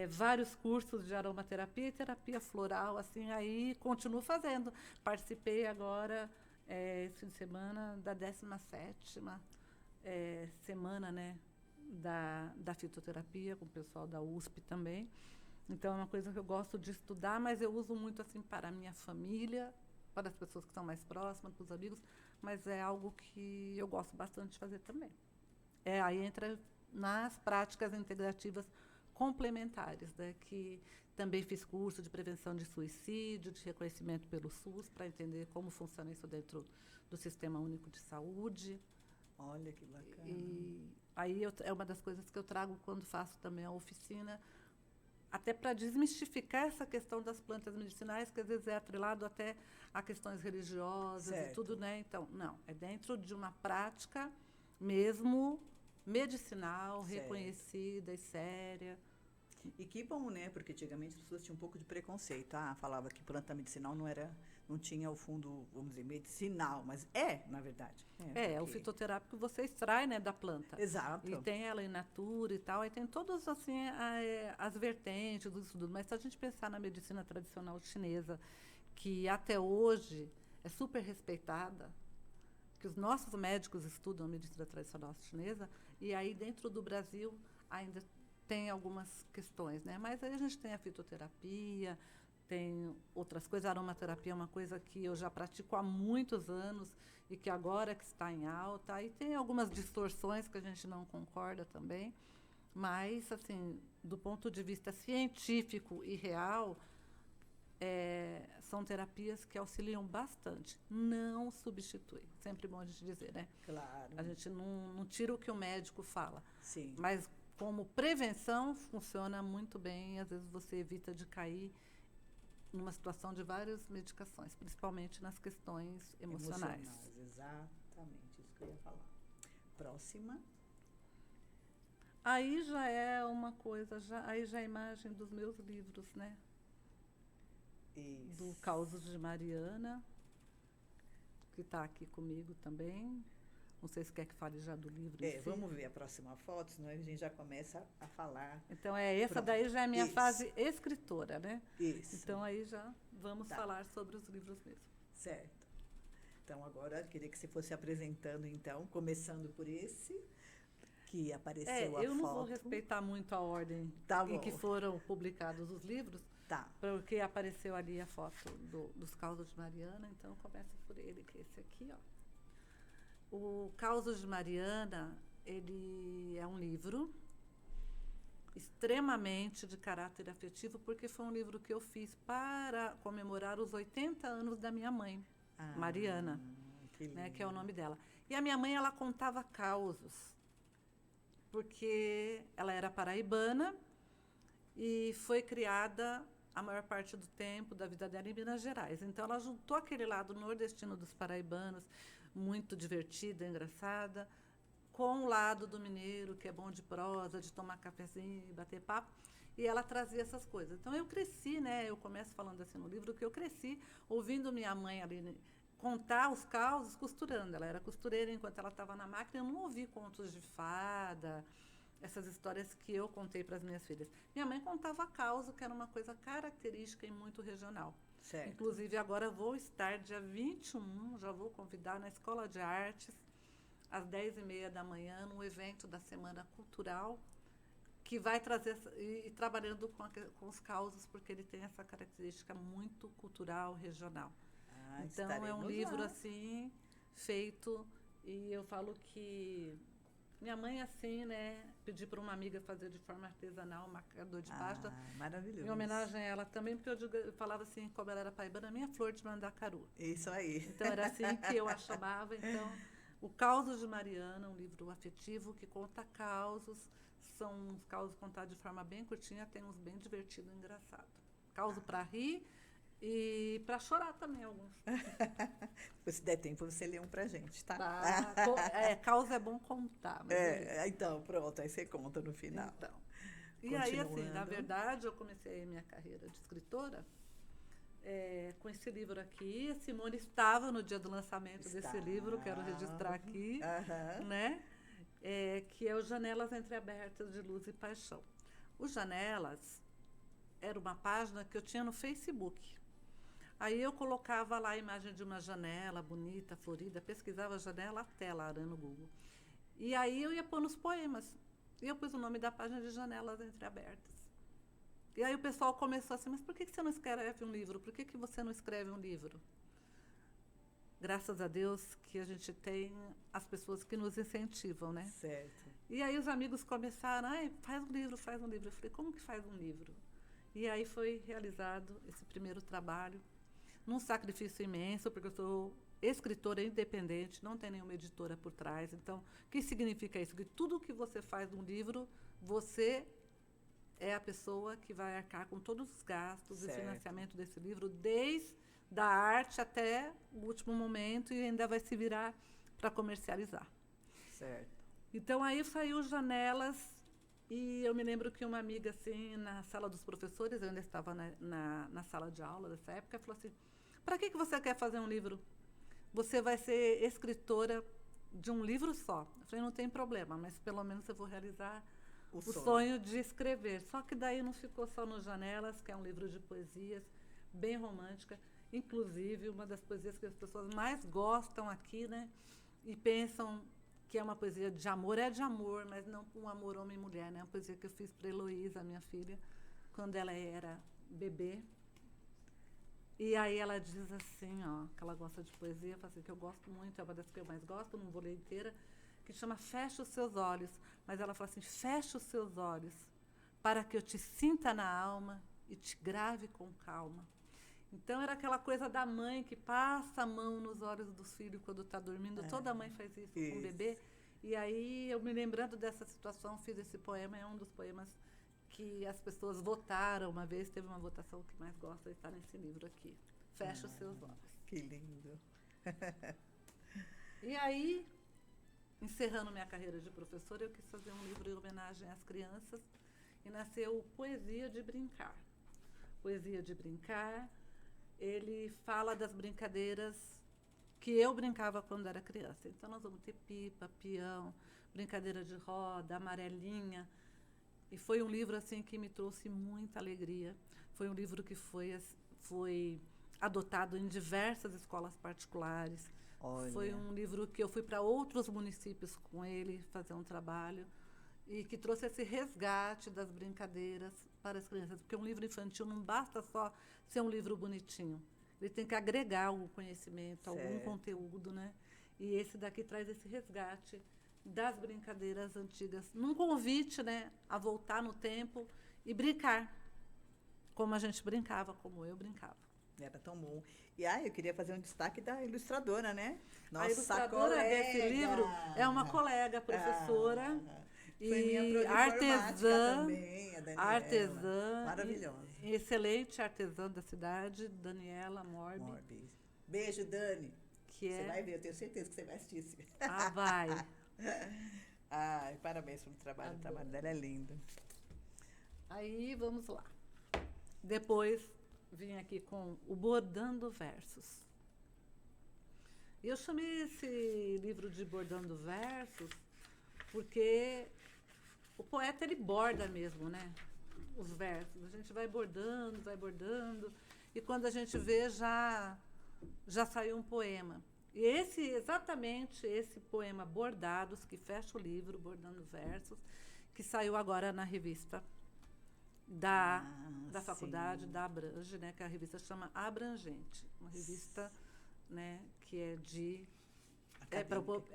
S2: vários cursos de aromaterapia e terapia floral, assim, aí continuo fazendo. Participei agora, esse fim de semana, da 17ª semana, né, da fitoterapia, com o pessoal da USP também. Então, é uma coisa que eu gosto de estudar, mas eu uso muito assim para a minha família, para as pessoas que estão mais próximas, para os amigos, mas é algo que eu gosto bastante de fazer também. Aí entra nas práticas integrativas complementares, né, que também fiz curso de prevenção de suicídio, de reconhecimento pelo SUS, para entender como funciona isso dentro do Sistema Único de Saúde.
S1: Olha que bacana.
S2: E aí é uma das coisas que eu trago quando faço também a oficina, até para desmistificar essa questão das plantas medicinais, que às vezes é atrelado até a questões religiosas
S1: Certo.
S2: e tudo, né? Então, não, é dentro de uma prática mesmo medicinal,
S1: Certo.
S2: reconhecida e séria.
S1: E que bom, né? Porque antigamente as pessoas tinham um pouco de preconceito. Falava que planta medicinal não tinha o fundo, vamos dizer, medicinal, mas na verdade.
S2: O fitoterápico você extrai, né, da planta.
S1: Exato.
S2: E tem ela in natura e tal, aí tem todas assim as vertentes do estudo. Mas se a gente pensar na medicina tradicional chinesa, que até hoje é super respeitada, que os nossos médicos estudam a medicina tradicional chinesa, e aí dentro do Brasil ainda tem algumas questões, né? Mas aí a gente tem a fitoterapia, tem outras coisas. A aromaterapia é uma coisa que eu já pratico há muitos anos e que agora que está em alta. E tem algumas distorções que a gente não concorda também. Mas, assim, do ponto de vista científico e real, são terapias que auxiliam bastante. Não substitui. Sempre bom a gente dizer, né?
S1: Claro.
S2: A gente não tira o que o médico fala.
S1: Sim.
S2: Mas, como prevenção, funciona muito bem. Às vezes você evita de cair numa situação de várias medicações, principalmente nas questões emocionais.
S1: Exatamente, isso que eu ia falar. Próxima.
S2: Aí já é uma coisa, aí já é a imagem dos meus livros, né?
S1: Isso.
S2: Do Causos de Mariana, que está aqui comigo também. Não sei se quer que fale já do livro em si.
S1: Vamos ver a próxima foto, senão a gente já começa a falar.
S2: Então, essa daí já é a minha fase escritora, né?
S1: Isso.
S2: Então, aí já vamos falar sobre os livros mesmo.
S1: Certo. Então, agora, eu queria que você fosse apresentando, então, começando por esse, que apareceu a foto.
S2: Eu não vou respeitar muito a ordem em que foram publicados os livros, porque apareceu ali a foto dos Causos de Mariana, então eu começo por ele, que é esse aqui, ó. O Causos de Mariana, ele é um livro extremamente de caráter afetivo, porque foi um livro que eu fiz para comemorar os 80 anos da minha mãe, Mariana, né, que é o nome dela. E a minha mãe, ela contava causos, porque ela era paraibana e foi criada a maior parte do tempo da vida dela em Minas Gerais. Então, ela juntou aquele lado nordestino dos paraibanos, muito divertida, engraçada, com o lado do mineiro, que é bom de prosa, de tomar cafezinho e bater papo, e ela trazia essas coisas. Então, eu cresci, né? Eu começo falando assim no livro, que eu cresci ouvindo minha mãe ali contar os causos, costurando. Ela era costureira enquanto ela estava na máquina. Eu não ouvi contos de fada, essas histórias que eu contei para as minhas filhas. Minha mãe contava causo, que era uma coisa característica e muito regional.
S1: Certo.
S2: Inclusive, agora vou estar dia 21, já vou convidar na Escola de Artes, às 10h30 da manhã, num evento da Semana Cultural, que vai trazer, e trabalhando com os causos, porque ele tem essa característica muito cultural, regional. Então, é um livro,
S1: lá.
S2: assim, feito, e eu falo que minha mãe, assim, né, pedi para uma amiga fazer de forma artesanal, um marcador de página.
S1: Maravilhoso.
S2: Em homenagem a ela também, porque eu falava assim, como ela era paraibana, minha flor de Mandacaru.
S1: Isso aí.
S2: Então, era assim que eu a chamava. Então, o Causos de Mariana, um livro afetivo que conta causos, são uns causos contados de forma bem curtinha, tem uns bem divertidos e engraçados. Causo para rir e para chorar também, alguns.
S1: Se der tempo, você lê um pra gente, tá?
S2: Causa é bom contar. Mas
S1: então, pronto, aí você conta no final.
S2: Então. E aí, assim, na verdade, eu comecei a minha carreira de escritora com esse livro aqui. A Simone estava no dia do lançamento desse livro, quero registrar aqui, né? Que é o Janelas Entreabertas de Luz e Paixão. O Janelas era uma página que eu tinha no Facebook. Aí eu colocava lá a imagem de uma janela bonita, florida, pesquisava janela até lá no Google. E aí eu ia pôr nos poemas. E eu pus o nome da página de Janelas Entreabertas. E aí o pessoal começou assim, mas por que você não escreve um livro? Por que você não escreve um livro? Graças a Deus que a gente tem as pessoas que nos incentivam, né?
S1: Certo.
S2: E aí os amigos começaram, faz um livro, faz um livro. Eu falei, como que faz um livro? E aí foi realizado esse primeiro trabalho, num sacrifício imenso, porque eu sou escritora independente, não tem nenhuma editora por trás. Então, o que significa isso? Que tudo que você faz num livro, você é a pessoa que vai arcar com todos os gastos e financiamento desse livro, desde da arte até o último momento, e ainda vai se virar para comercializar.
S1: Certo.
S2: Então, aí saiu Janelas, e eu me lembro que uma amiga, assim, na sala dos professores, eu ainda estava na sala de aula dessa época, falou assim, para que você quer fazer um livro? Você vai ser escritora de um livro só. Eu falei, não tem problema, mas pelo menos eu vou realizar o sonho de escrever. Só que daí não ficou só no Janelas, que é um livro de poesias, bem romântica. Inclusive, uma das poesias que as pessoas mais gostam aqui, né? E pensam que é uma poesia de amor, é de amor, mas não um amor homem e mulher, né? É uma poesia que eu fiz para Heloísa, minha filha, quando ela era bebê. E aí ela diz assim, que ela gosta de poesia, assim, que eu gosto muito, é uma das que eu mais gosto, não vou ler inteira, que chama Fecha os Seus Olhos. Mas ela fala assim, fecha os seus olhos para que eu te sinta na alma e te grave com calma. Então, era aquela coisa da mãe que passa a mão nos olhos dos filhos quando está dormindo. Toda mãe faz isso com o bebê. E aí, eu me lembrando dessa situação, fiz esse poema. É um dos poemas que as pessoas votaram uma vez. Teve uma votação que mais gosta de estar nesse livro aqui. Fecha os seus olhos.
S1: Que lindo.
S2: E aí, encerrando minha carreira de professora, eu quis fazer um livro em homenagem às crianças. E nasceu Poesia de Brincar. Poesia de Brincar. Ele fala das brincadeiras que eu brincava quando era criança. Então, nós vamos ter pipa, peão, brincadeira de roda, amarelinha. E foi um livro assim que me trouxe muita alegria. Foi um livro que foi adotado em diversas escolas particulares.
S1: Olha.
S2: Foi um livro que eu fui para outros municípios com ele fazer um trabalho e que trouxe esse resgate das brincadeiras para as crianças. Porque um livro infantil não basta só ser um livro bonitinho. Ele tem que agregar algum conhecimento, algum conteúdo, né? E esse daqui traz esse resgate das brincadeiras antigas, num convite, né, a voltar no tempo e brincar, como a gente brincava, como eu brincava.
S1: Era tão bom. E eu queria fazer um destaque da ilustradora, né?
S2: Nossa, a ilustradora desse livro é uma colega, professora.
S1: Foi minha artesã também, a Daniela.
S2: Artesã.
S1: Maravilhosa.
S2: Excelente artesã da cidade, Daniela Morbi.
S1: Beijo, Dani.
S2: Você
S1: vai ver, eu tenho certeza que você vai assistir.
S2: Vai.
S1: Parabéns pelo trabalho. O trabalho dela é lindo.
S2: Aí, vamos lá. Depois, vim aqui com o Bordando Versos. Eu chamei esse livro de Bordando Versos porque O poeta, ele borda mesmo, né? Os versos. A gente vai bordando, e quando a gente vê, já saiu um poema. E exatamente esse poema Bordados, que fecha o livro, Bordando Versos, que saiu agora na revista da faculdade, da Abrange, né, que a revista chama Abrangente, uma revista, né, que é de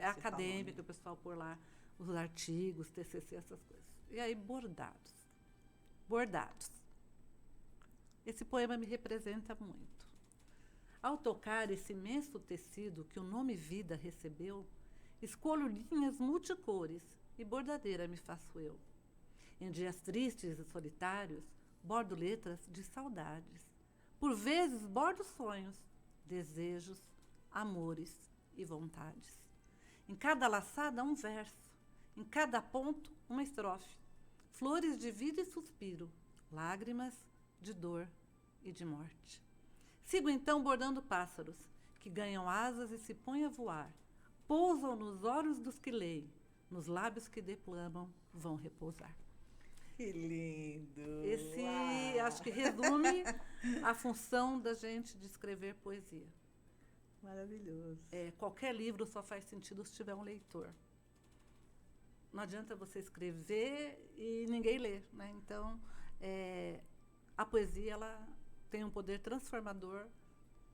S2: acadêmica, né? O pessoal por lá, os artigos, TCC, essas coisas. E aí, bordados. Esse poema me representa muito. Ao tocar esse imenso tecido que o nome vida recebeu, escolho linhas multicores e bordadeira me faço eu. Em dias tristes e solitários, bordo letras de saudades. Por vezes, bordo sonhos, desejos, amores e vontades. Em cada laçada, um verso. Em cada ponto, uma estrofe. Flores de vida e suspiro, lágrimas de dor e de morte. Sigo então bordando pássaros, que ganham asas e se põem a voar. Pousam nos olhos dos que leem, nos lábios que declamam, vão repousar.
S1: Que lindo!
S2: Esse, acho que resume a função da gente de escrever poesia.
S1: Maravilhoso.
S2: Qualquer livro só faz sentido se tiver um leitor. Não adianta você escrever e ninguém ler, né? Então, a poesia, ela tem um poder transformador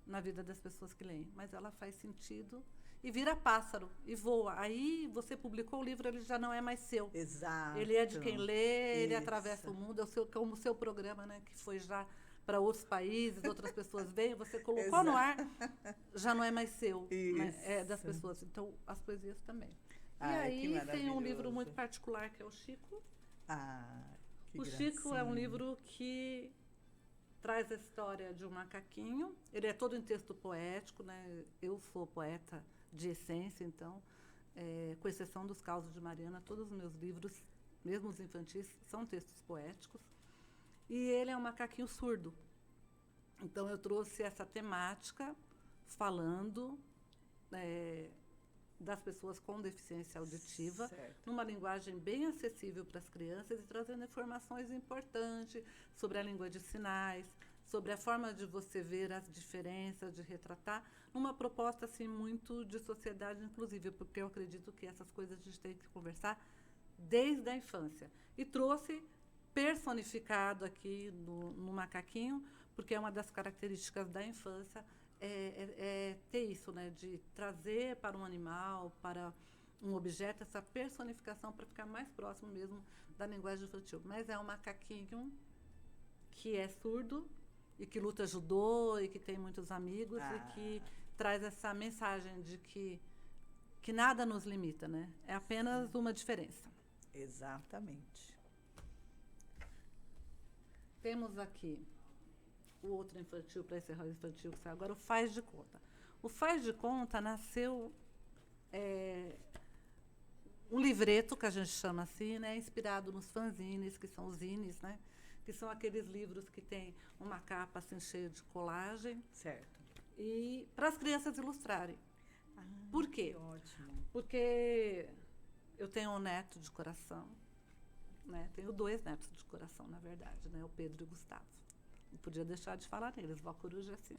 S2: na vida das pessoas que leem, mas ela faz sentido e vira pássaro e voa. Aí você publicou o livro, ele já não é mais seu.
S1: Exato.
S2: Ele é de quem lê, ele
S1: Isso.
S2: atravessa o mundo, como o seu programa, né, que foi já para outros países, outras pessoas veem, você colocou no ar, já não é mais seu, né, é das pessoas. Então, as poesias também. E aí tem um livro muito particular, que é o Chico.
S1: Que
S2: o Chico é um livro que traz a história de um macaquinho. Ele é todo em texto poético, né? Eu sou poeta de essência, então, com exceção dos Causos de Mariana, todos os meus livros, mesmo os infantis, são textos poéticos. E ele é um macaquinho surdo. Então, eu trouxe essa temática falando das pessoas com deficiência auditiva,
S1: certo,
S2: numa linguagem bem acessível para as crianças e trazendo informações importantes sobre a língua de sinais, sobre a forma de você ver as diferenças, de retratar, numa proposta assim, muito de sociedade inclusiva, porque eu acredito que essas coisas a gente tem que conversar desde a infância. E trouxe personificado aqui no macaquinho, porque é uma das características da infância, ter isso, né, de trazer para um animal, para um objeto, essa personificação para ficar mais próximo mesmo da linguagem infantil. Mas é um macaquinho que é surdo e que luta judô e que tem muitos amigos e que traz essa mensagem de que nada nos limita, né? É apenas uma diferença.
S1: Exatamente.
S2: Temos aqui o outro infantil, para encerrar o infantil, que sai agora, o Faz de Conta. O Faz de Conta nasceu um livreto, que a gente chama assim, né, inspirado nos fanzines, que são os zines, né, que são aqueles livros que têm uma capa assim, cheia de colagem.
S1: Certo.
S2: E para as crianças ilustrarem. Por quê?
S1: Que ótimo.
S2: Porque eu tenho um neto de coração, né, tenho 2 netos de coração, na verdade, né, o Pedro e o Gustavo. Não podia deixar de falar neles, vó coruja assim.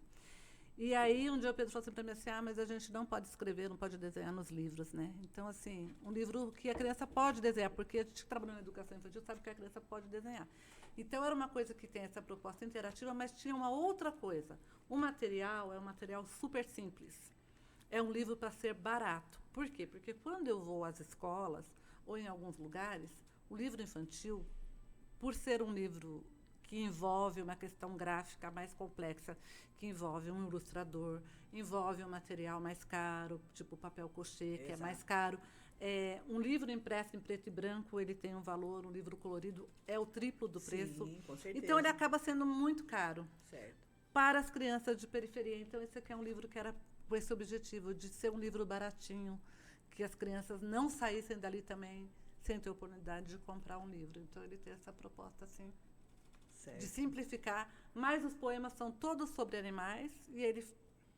S2: E aí, um dia o Pedro falou assim para mim assim, mas a gente não pode escrever, não pode desenhar nos livros, né? Então, assim, um livro que a criança pode desenhar, porque a gente que trabalha na educação infantil sabe que a criança pode desenhar. Então, era uma coisa que tem essa proposta interativa, mas tinha uma outra coisa. O material é um material super simples. É um livro para ser barato. Por quê? Porque quando eu vou às escolas ou em alguns lugares, o livro infantil, por ser um livro que envolve uma questão gráfica mais complexa, que envolve um ilustrador, envolve um material mais caro, tipo papel crochê, que é mais caro. Um livro impresso em preto e branco, ele tem um valor, um livro colorido é o triplo do preço.
S1: Sim, com certeza.
S2: Então, ele acaba sendo muito caro.
S1: Certo.
S2: Para as crianças de periferia. Então, esse aqui é um livro que era com esse objetivo, de ser um livro baratinho, que as crianças não saíssem dali também sem ter oportunidade de comprar um livro. Então, ele tem essa proposta, assim, de simplificar, mas os poemas são todos sobre animais, e ele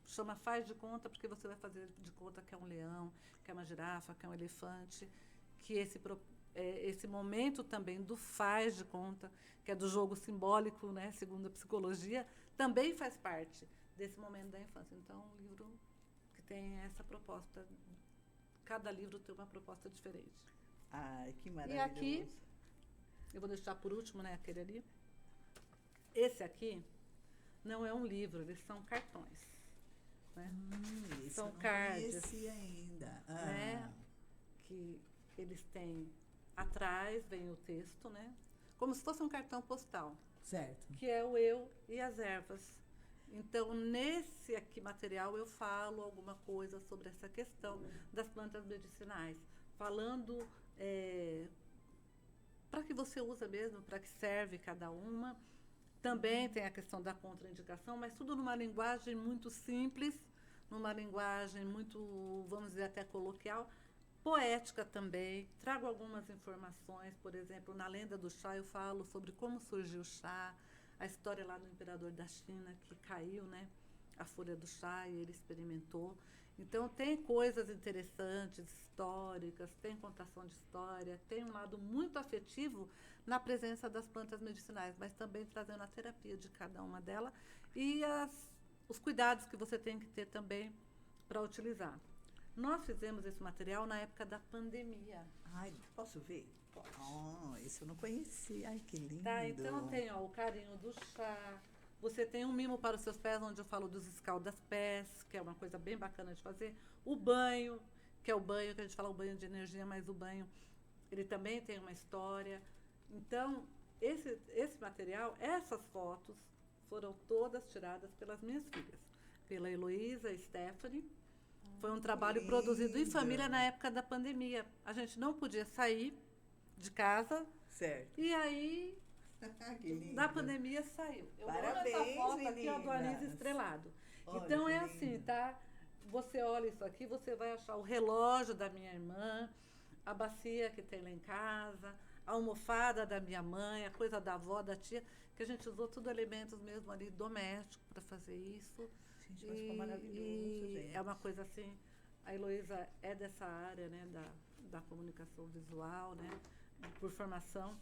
S2: chama Faz de Conta, porque você vai fazer de conta que é um leão, que é uma girafa, que é um elefante, que esse momento também do faz de conta, que é do jogo simbólico, né, segundo a psicologia, também faz parte desse momento da infância. Então, um livro que tem essa proposta, cada livro tem uma proposta diferente.
S1: Ai, que
S2: E
S1: maravilhoso.
S2: aqui, eu vou deixar por último, né, aquele ali. Esse aqui não é um livro, eles são cartões. Né?
S1: Esse
S2: São
S1: eu não
S2: cards,
S1: conhecia ainda.
S2: né, que eles têm atrás, vem o texto, né, como se fosse um cartão postal,
S1: Certo.
S2: que é o eu e as ervas. Então, nesse aqui material, eu falo alguma coisa sobre essa questão das plantas medicinais, falando para que você usa mesmo, para que serve cada uma. Também tem a questão da contraindicação, mas tudo numa linguagem muito simples, numa linguagem muito, vamos dizer, até coloquial, poética também. Trago algumas informações, por exemplo, na Lenda do Chá eu falo sobre como surgiu o chá, a história lá do imperador da China que caiu, né, a folha do chá e ele experimentou. Então tem coisas interessantes, históricas, tem contação de história, tem um lado muito afetivo na presença das plantas medicinais, mas também trazendo a terapia de cada uma delas e os cuidados que você tem que ter também para utilizar. Nós fizemos esse material na época da pandemia.
S1: Ai, posso ver?
S2: Pode.
S1: Oh, esse eu não conhecia. Ai, que lindo.
S2: Tá, então tem o carinho do chá. Você tem um mimo para os seus pés, onde eu falo dos escalda-pés, que é uma coisa bem bacana de fazer. O banho, que é o banho, que a gente fala o banho de energia, mas o banho, ele também tem uma história. Então, esse material, essas fotos, foram todas tiradas pelas minhas filhas. Pela Heloísa e Stephanie. Foi um trabalho produzido em família na época da pandemia. A gente não podia sair de casa.
S1: Certo.
S2: E aí,
S1: Que lindo.
S2: da pandemia saiu. Eu amo
S1: Parabéns,
S2: essa foto aqui, ó, do
S1: meninas.
S2: anis estrelado.
S1: Olha,
S2: Então
S1: que
S2: é
S1: lindo.
S2: assim, tá? Você olha isso aqui, você vai achar o relógio da minha irmã, a bacia que tem lá em casa, a almofada da minha mãe, a coisa da avó, da tia, que a gente usou tudo elementos mesmo ali domésticos para fazer isso.
S1: Gente, mas ficou maravilhoso, gente.
S2: É uma coisa assim, a Heloísa é dessa área, né, da comunicação visual, né, por formação.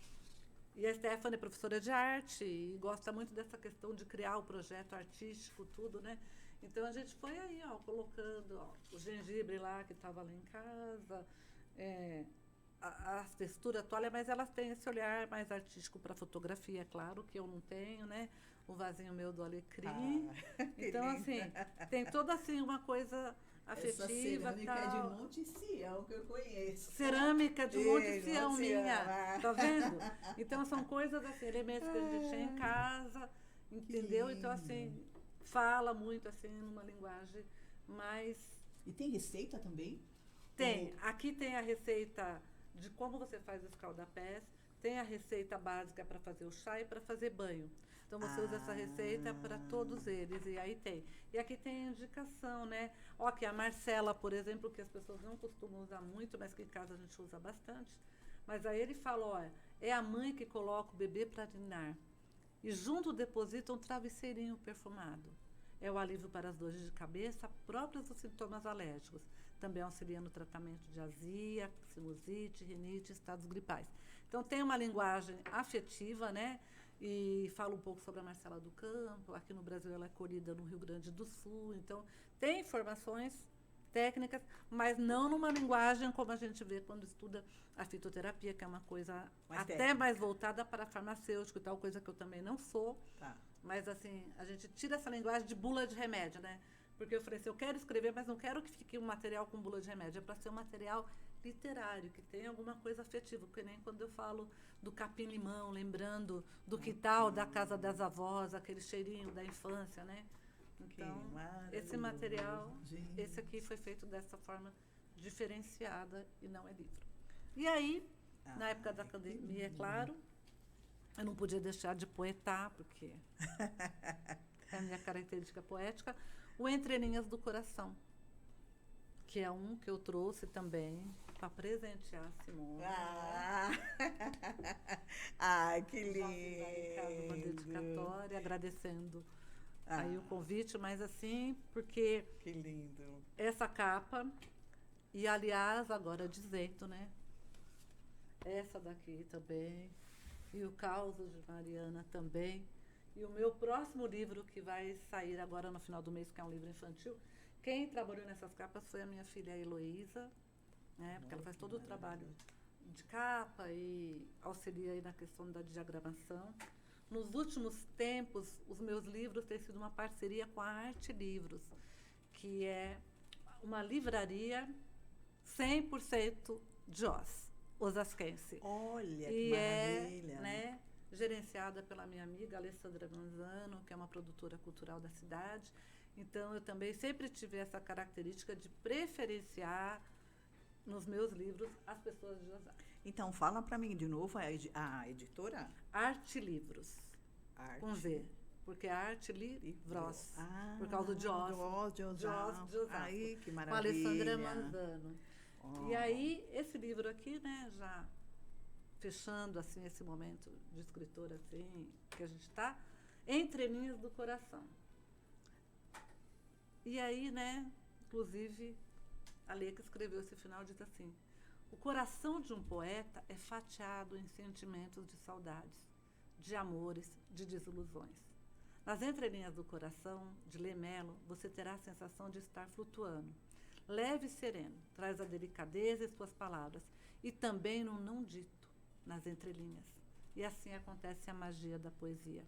S2: E a Stephanie é professora de arte e gosta muito dessa questão de criar o projeto artístico, tudo, né? Então a gente foi aí, ó, colocando o gengibre lá que estava lá em casa, as texturas, a toalha, mas elas têm esse olhar mais artístico para fotografia, claro, que eu não tenho, né? O vasinho meu do alecrim. Então, assim, tem toda assim uma coisa afetiva.
S1: Essa cerâmica é de Monte Sião que eu conheço.
S2: Cerâmica de Monte Sião
S1: Monte
S2: minha,
S1: Sião.
S2: tá vendo? Então são coisas assim, elementos que a gente tinha em casa, entendeu? Então assim, fala muito assim numa linguagem mais...
S1: E tem receita também?
S2: Tem, aqui tem a receita de como você faz o escaldapés, tem a receita básica para fazer o chá e para fazer banho. Então você usa essa receita para todos eles, e aí tem. E aqui tem indicação, né? Ó, aqui a Marcela, por exemplo, que as pessoas não costumam usar muito, mas que em casa a gente usa bastante. Mas aí ele fala, ó, é a mãe que coloca o bebê para ninar. E junto deposita um travesseirinho perfumado. É o alívio para as dores de cabeça próprias dos sintomas alérgicos. Também auxilia no tratamento de azia, sinusite, rinite, estados gripais. Então tem uma linguagem afetiva, né? E fala um pouco sobre a Marcela do Campo. Aqui no Brasil ela é colhida no Rio Grande do Sul. Então tem informações técnicas, mas não numa linguagem como a gente vê quando estuda a fitoterapia, que é uma coisa
S1: Mais
S2: até
S1: técnica.
S2: mais voltada para farmacêutico e tal, coisa que eu também não sou.
S1: Tá.
S2: Mas, assim, a gente tira essa linguagem de bula de remédio, né? Porque eu falei assim, eu quero escrever, mas não quero que fique um material com bula de remédio. É para ser um material literário, que tenha alguma coisa afetiva. Porque nem quando eu falo do capim-limão, lembrando do quintal, da casa das avós, aquele cheirinho da infância, né? Então, esse material,
S1: gente.
S2: esse aqui foi feito dessa forma diferenciada e não é livro. E aí, na época da pandemia, é claro, eu não podia deixar de poetar, porque é a minha característica poética, o Entre Linhas do Coração, que é um que eu trouxe também para presentear a Simone.
S1: Ai, que
S2: Já fiz aí em casa uma
S1: lindo.
S2: dedicatória, agradecendo aí o convite, mas assim, porque
S1: Que lindo.
S2: essa capa, e aliás, agora dizendo, né? essa daqui também, e o Caos de Mariana também. E o meu próximo livro, que vai sair agora no final do mês, que é um livro infantil, quem trabalhou nessas capas foi a minha filha Heloísa, né, porque ela faz todo o trabalho de capa e auxilia aí na questão da diagramação. Nos últimos tempos, os meus livros têm sido uma parceria com a Arte Livros, que é uma livraria 100% de osasquense.
S1: Olha,
S2: e
S1: que maravilha.
S2: É, né, gerenciada pela minha amiga Alessandra Manzano, que é uma produtora cultural da cidade. Então, eu também sempre tive essa característica de preferenciar nos meus livros as pessoas de Osasco.
S1: Então, fala para mim de novo a editora?
S2: Arte Livros,
S1: Arte.
S2: com Z, porque é Arte Livros, por causa do
S1: de Osasco. Aí, que
S2: com a
S1: maravilha.
S2: Alessandra Manzano.
S1: Oh.
S2: E aí, esse livro aqui, né, já fechando assim esse momento de escritora assim, que a gente está, Entre Linhas do Coração. E aí, né, inclusive, a Lê que escreveu esse final diz assim: o coração de um poeta é fatiado em sentimentos de saudades, de amores, de desilusões. Nas entrelinhas do coração, de Lê Melo, você terá a sensação de estar flutuando. Leve e sereno, traz a delicadeza em suas palavras e também no não dito, nas entrelinhas. E assim acontece a magia da poesia.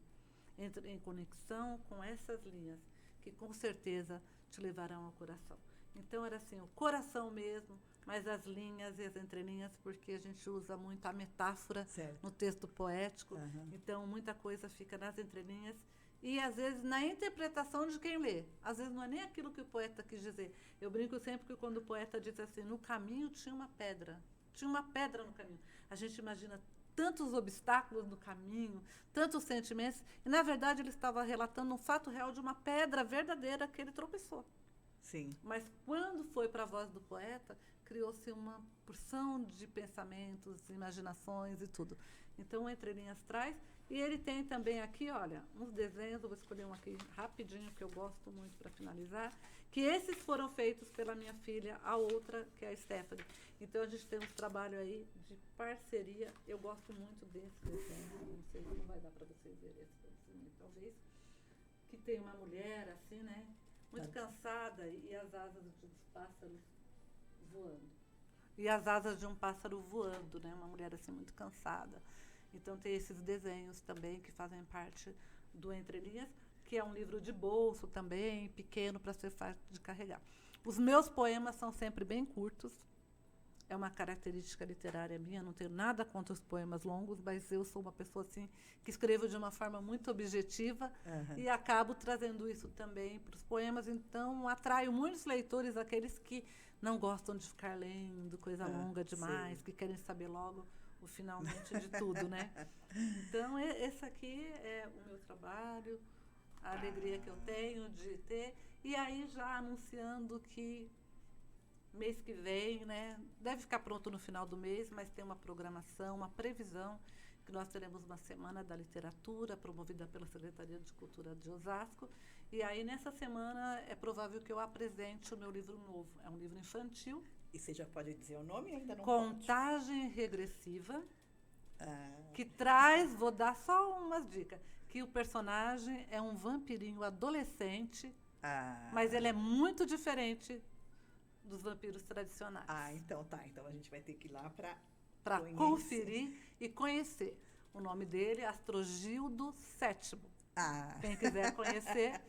S2: Entre em conexão com essas linhas, que com certeza te levarão ao coração. Então era assim, o coração mesmo, mas as linhas e as entrelinhas, porque a gente usa muito a metáfora no texto poético, então muita coisa fica nas entrelinhas e às vezes na interpretação de quem lê. Às vezes não é nem aquilo que o poeta quis dizer. Eu brinco sempre que quando o poeta diz assim, no caminho tinha uma pedra no caminho. A gente imagina tantos obstáculos no caminho, tantos sentimentos, e na verdade ele estava relatando um fato real de uma pedra verdadeira que ele tropeçou.
S1: Sim.
S2: Mas quando foi para a voz do poeta, criou-se uma porção de pensamentos, imaginações e tudo. Então, Entre Linhas traz. E ele tem também aqui, olha, uns desenhos, eu vou escolher um aqui rapidinho, que eu gosto muito para finalizar, que esses foram feitos pela minha filha, a outra, que é a Stephanie. Então, a gente tem um trabalho aí de parceria. Eu gosto muito desse desenho, não sei se vai dar para vocês verem esse desenho, talvez, que tem uma mulher, assim, né? Muito cansada e as asas dos pássaros voando. E as asas de um pássaro voando, né? Uma mulher assim muito cansada. Então tem esses desenhos também que fazem parte do Entre Linhas, que é um livro de bolso também, pequeno para ser fácil de carregar. Os meus poemas são sempre bem curtos. É uma característica literária minha, não tenho nada contra os poemas longos, mas eu sou uma pessoa assim que escrevo de uma forma muito objetiva e acabo trazendo isso também para os poemas. Então, atraio muitos leitores, aqueles que não gostam de ficar lendo coisa longa demais, que querem saber logo o finalmente de tudo, né? Então, esse aqui é o meu trabalho, a alegria que eu tenho de ter. E aí, já anunciando que mês que vem, né? Deve ficar pronto no final do mês, mas tem uma programação, uma previsão, que nós teremos uma Semana da Literatura, promovida pela Secretaria de Cultura de Osasco. E aí, nessa semana, é provável que eu apresente o meu livro novo. É um livro infantil.
S1: E você já pode dizer o nome? Ainda não
S2: Contagem pode. Regressiva, que traz, vou dar só umas dicas, que o personagem é um vampirinho adolescente, mas ele é muito diferente dos vampiros tradicionais.
S1: Então tá. Então a gente vai ter que ir lá
S2: para conferir e conhecer. O nome dele é Astrogildo VII. Quem quiser conhecer,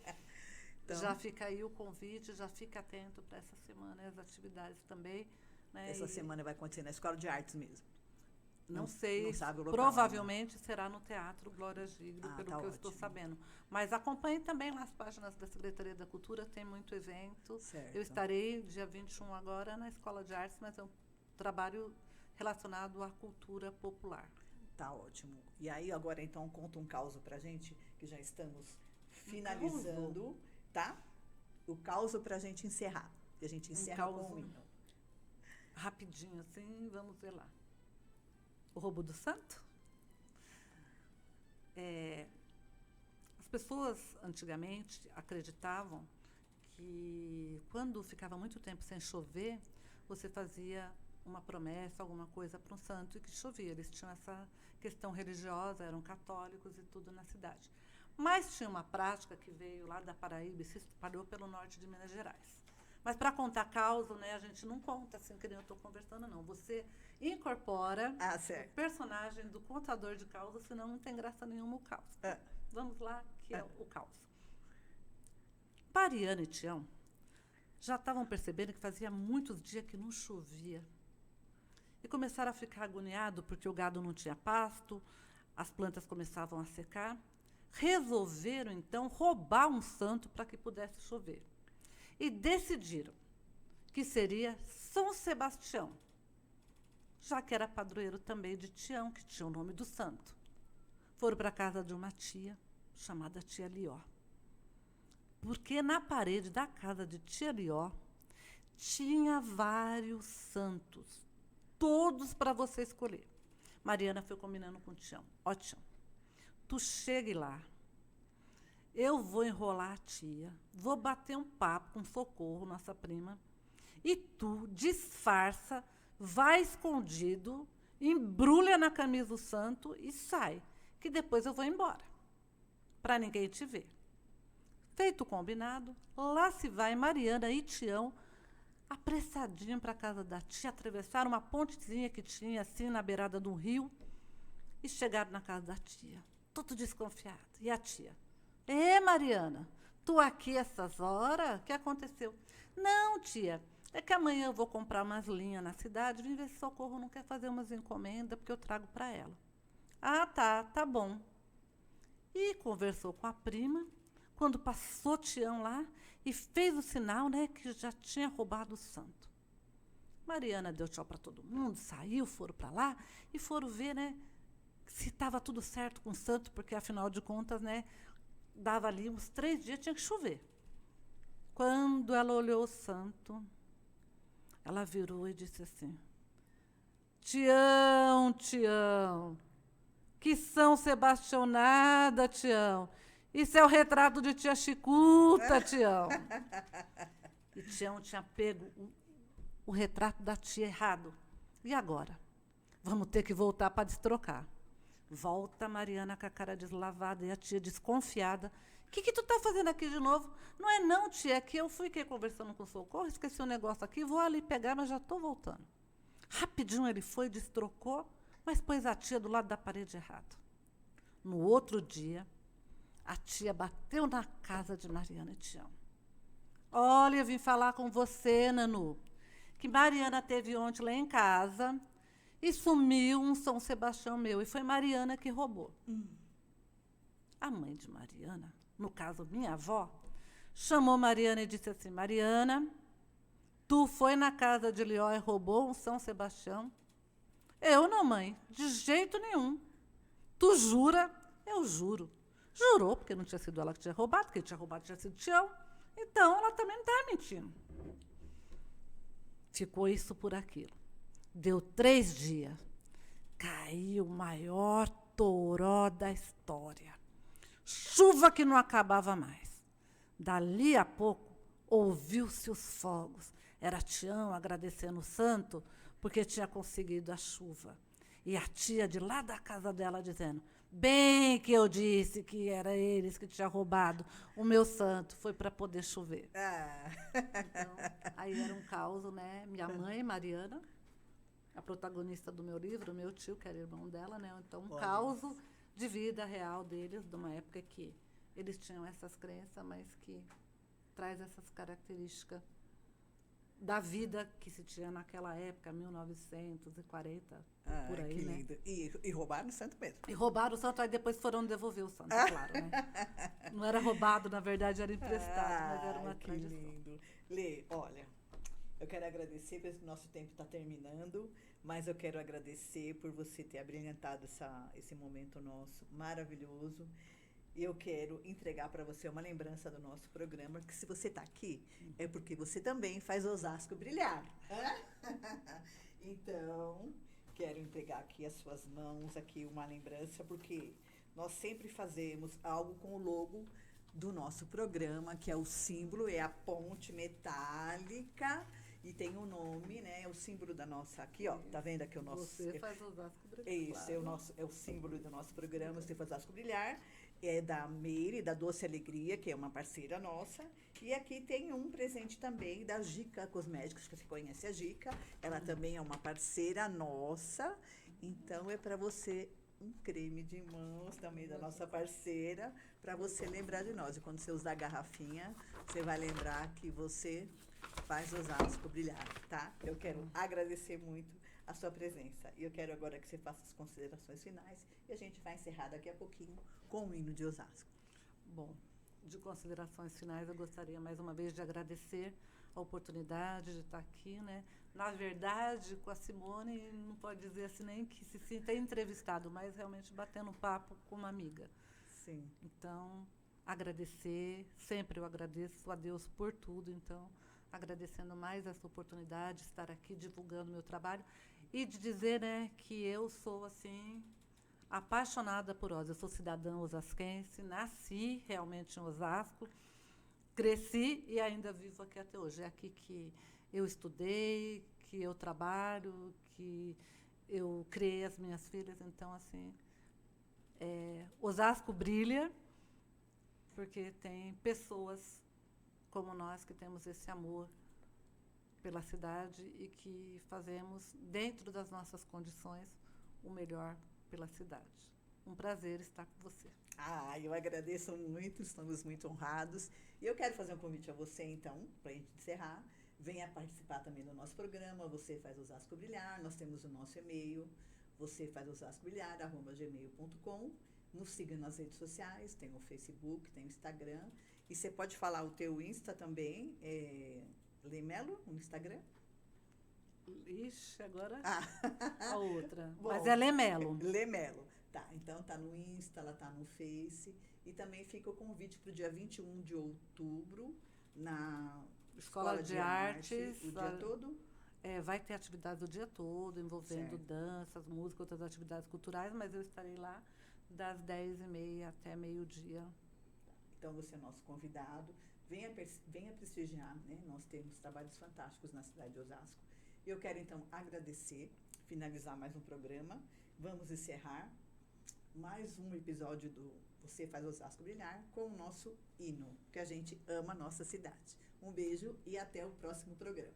S2: então, já fica aí o convite, já fica atento para essa semana e as atividades também. Né?
S1: Essa semana vai acontecer na Escola de Artes mesmo?
S2: Não sei,
S1: não sabe o local,
S2: provavelmente será no Teatro Glória Giglio, pelo
S1: tá
S2: que eu estou sabendo. Mas acompanhe também lá as páginas da Secretaria da Cultura, tem muito evento.
S1: Certo.
S2: Eu estarei dia 21 agora na Escola de Artes, mas é um trabalho relacionado à cultura popular.
S1: Tá ótimo. E aí agora então conta um caos pra gente, que já estamos finalizando, tá? O caos pra gente encerrar. E a gente encerra com o hino.
S2: Rapidinho assim, vamos ver lá. O Roubo do Santo? As pessoas antigamente acreditavam que quando ficava muito tempo sem chover, você fazia uma promessa, alguma coisa para um santo e que chovia. Eles tinham essa questão religiosa, eram católicos e tudo na cidade. Mas tinha uma prática que veio lá da Paraíba e se espalhou pelo norte de Minas Gerais. Mas para contar causa, né, a gente não conta assim que nem eu estou conversando, não. Você incorpora o personagem do contador de causa, senão não tem graça nenhuma o caos. Vamos lá, que é o caos. Mariana e Tião já estavam percebendo que fazia muitos dias que não chovia. E começaram a ficar agoniados porque o gado não tinha pasto, as plantas começavam a secar. Resolveram, então, roubar um santo para que pudesse chover. E decidiram que seria São Sebastião, já que era padroeiro também de Tião, que tinha o nome do santo. Foram para a casa de uma tia, chamada Tia Lió. Porque na parede da casa de Tia Lió tinha vários santos, todos para você escolher. Mariana foi combinando com o Tião. Ó, Tião, tu chegue lá, eu vou enrolar a tia, vou bater um papo com Socorro, nossa prima, e tu disfarça, vai escondido, embrulha na camisa do santo e sai, que depois eu vou embora, para ninguém te ver. Feito o combinado, lá se vai Mariana e Tião, apressadinho para a casa da tia, atravessaram uma pontezinha que tinha assim na beirada do rio e chegaram na casa da tia, tudo desconfiado. E a tia: Mariana, tu aqui essas horas? O que aconteceu? Não, tia, é que amanhã eu vou comprar umas linhas na cidade, vim ver se Socorro não quer fazer umas encomendas, porque eu trago para ela. Ah, tá bom. E conversou com a prima, quando passou Tião lá e fez o sinal, né, que já tinha roubado o santo. Mariana deu tchau para todo mundo, saiu, foram para lá e foram ver, né, se estava tudo certo com o santo, porque, afinal de contas, né, dava ali uns 3 dias, tinha que chover. Quando ela olhou o santo, ela virou e disse assim: Tião, que São Sebastião nada, Tião. Isso é o retrato de tia Chicuta, Tião. E Tião tinha pego o retrato da tia errado. E agora? Vamos ter que voltar para destrocar. Volta a Mariana com a cara deslavada e a tia desconfiada. O que tu tá fazendo aqui de novo? Não é não, tia, é que eu fui conversando com o Socorro, esqueci um negócio aqui, vou ali pegar, mas já estou voltando. Rapidinho ele foi, destrocou, mas pôs a tia do lado da parede errado. No outro dia, a tia bateu na casa de Mariana e Tião. Olha, eu vim falar com você, Nanu, que Mariana teve ontem lá em casa e sumiu um São Sebastião meu, e foi Mariana que roubou. A mãe de Mariana, no caso minha avó, chamou Mariana e disse assim: Mariana, tu foi na casa de Lió e roubou um São Sebastião? Eu não, mãe, de jeito nenhum. Tu jura? Eu juro. Jurou, porque não tinha sido ela que tinha roubado, porque tinha roubado tinha sido Tião. Então, ela também não estava mentindo. Ficou isso por aquilo. Deu 3 dias. Caiu o maior toró da história. Chuva que não acabava mais. Dali a pouco, ouviu-se os fogos. Era Tião agradecendo o santo, porque tinha conseguido a chuva. E a tia de lá da casa dela dizendo: bem que eu disse que era eles que tinham roubado o meu santo, foi para poder chover. Então, aí era um caos, né? Minha mãe, Mariana, a protagonista do meu livro, meu tio, que era irmão dela, né? Então, um caos de vida real deles, de uma época que eles tinham essas crenças, mas que traz essas características da vida que se tinha naquela época, 1940, por aí,
S1: que
S2: né?
S1: lindo. E roubaram o santo mesmo.
S2: E roubaram o santo, aí depois foram devolver o santo, claro, né? Não era roubado, na verdade, era emprestado, mas era uma tradição.
S1: Que lindo. Lê, olha, eu quero agradecer, porque o nosso tempo está terminando, mas eu quero agradecer por você ter abrilhantado esse momento nosso maravilhoso. E eu quero entregar para você uma lembrança do nosso programa, que se você está aqui, é porque você também faz Osasco brilhar. Então, quero entregar aqui as suas mãos, aqui uma lembrança, porque nós sempre fazemos algo com o logo do nosso programa, que é o símbolo, é a ponte metálica E tem o nome, né? É o símbolo da nossa... Aqui, ó. Tá vendo aqui o nosso...
S2: Você faz Osasco brilhar.
S1: Isso,
S2: claro.
S1: é o símbolo do nosso programa, Você faz Osasco brilhar. É da Meire, da Doce Alegria, que é uma parceira nossa. E aqui tem um presente também da Gica Cosméticos, que você conhece a Gica. Ela também é uma parceira nossa. Então, é para você um creme de mãos também da nossa parceira, para você lembrar de nós. E quando você usar a garrafinha, você vai lembrar que você faz Osasco brilhar, tá? Eu quero agradecer muito a sua presença. E eu quero agora que você faça as considerações finais e a gente vai encerrar daqui a pouquinho com o hino de Osasco.
S2: Bom, de considerações finais, eu gostaria mais uma vez de agradecer a oportunidade de estar aqui, né? Na verdade, com a Simone, não pode dizer assim nem que se sinta entrevistado, mas realmente batendo papo com uma amiga.
S1: Sim.
S2: Então, agradecer, sempre eu agradeço a Deus por tudo, então, agradecendo mais essa oportunidade de estar aqui divulgando meu trabalho e de dizer, né, que eu sou, assim, apaixonada por Osasco. Eu sou cidadã osasquense, nasci realmente em Osasco, cresci e ainda vivo aqui até hoje. É aqui que eu estudei, que eu trabalho, que eu criei as minhas filhas. Então, assim, Osasco brilha porque tem pessoas como nós que temos esse amor pela cidade e que fazemos, dentro das nossas condições, o melhor pela cidade. Um prazer estar com você.
S1: Eu agradeço muito, estamos muito honrados. E eu quero fazer um convite a você, então, para a gente encerrar. Venha participar também do nosso programa, Você Faz Osasco Brilhar. Nós temos o nosso e-mail, vocêfazosascobrilhar@gmail.com. Nos siga nas redes sociais, tem o Facebook, tem o Instagram. E você pode falar o teu Insta também, Lemelo, no Instagram?
S2: Ixi, agora
S1: a
S2: outra.
S1: Bom,
S2: mas é Lemelo.
S1: Lemelo. Tá, então tá no Insta, ela tá no Face. E também fica o convite para o dia 21 de outubro, na
S2: Escola de Artes.
S1: O dia todo?
S2: Vai ter atividades o dia todo, envolvendo
S1: Certo.
S2: Danças, música, outras atividades culturais, mas eu estarei lá das 10h30 até meio-dia.
S1: Então, você é nosso convidado. Venha prestigiar, né? Nós temos trabalhos fantásticos na cidade de Osasco. Eu quero, então, agradecer, finalizar mais um programa. Vamos encerrar mais um episódio do Você Faz Osasco Brilhar com o nosso hino, que a gente ama a nossa cidade. Um beijo e até o próximo programa.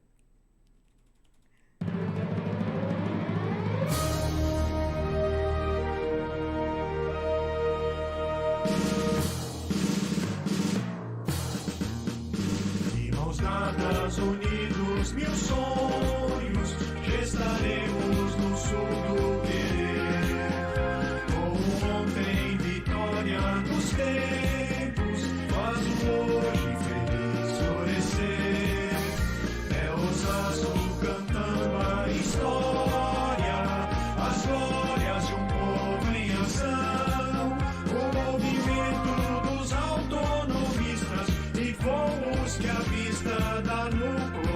S3: Unidos, mil sonhos, gestaremos no sul do querer. Como ontem, vitória dos tempos, faz o hoje feliz florescer. É Osasco cantando a história, as glórias de um povo em ação. O movimento dos autonomistas e fomos que a vista dá no coração.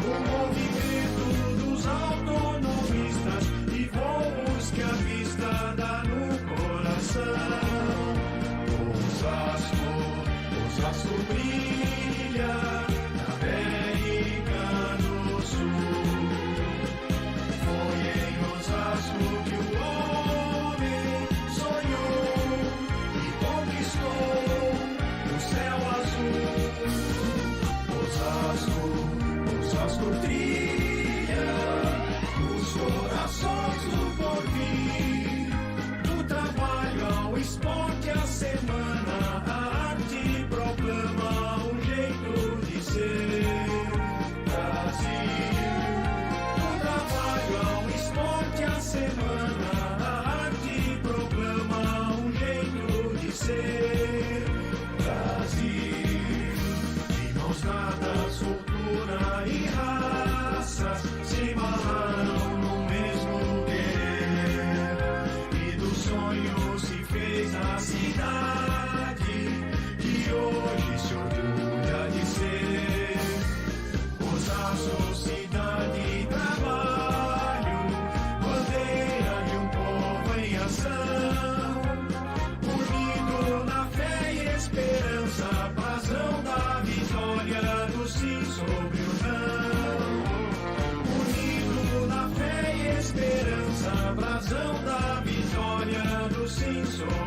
S3: O movimento dos autonomistas e voos que a vista dá no coração.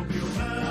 S3: campeonato.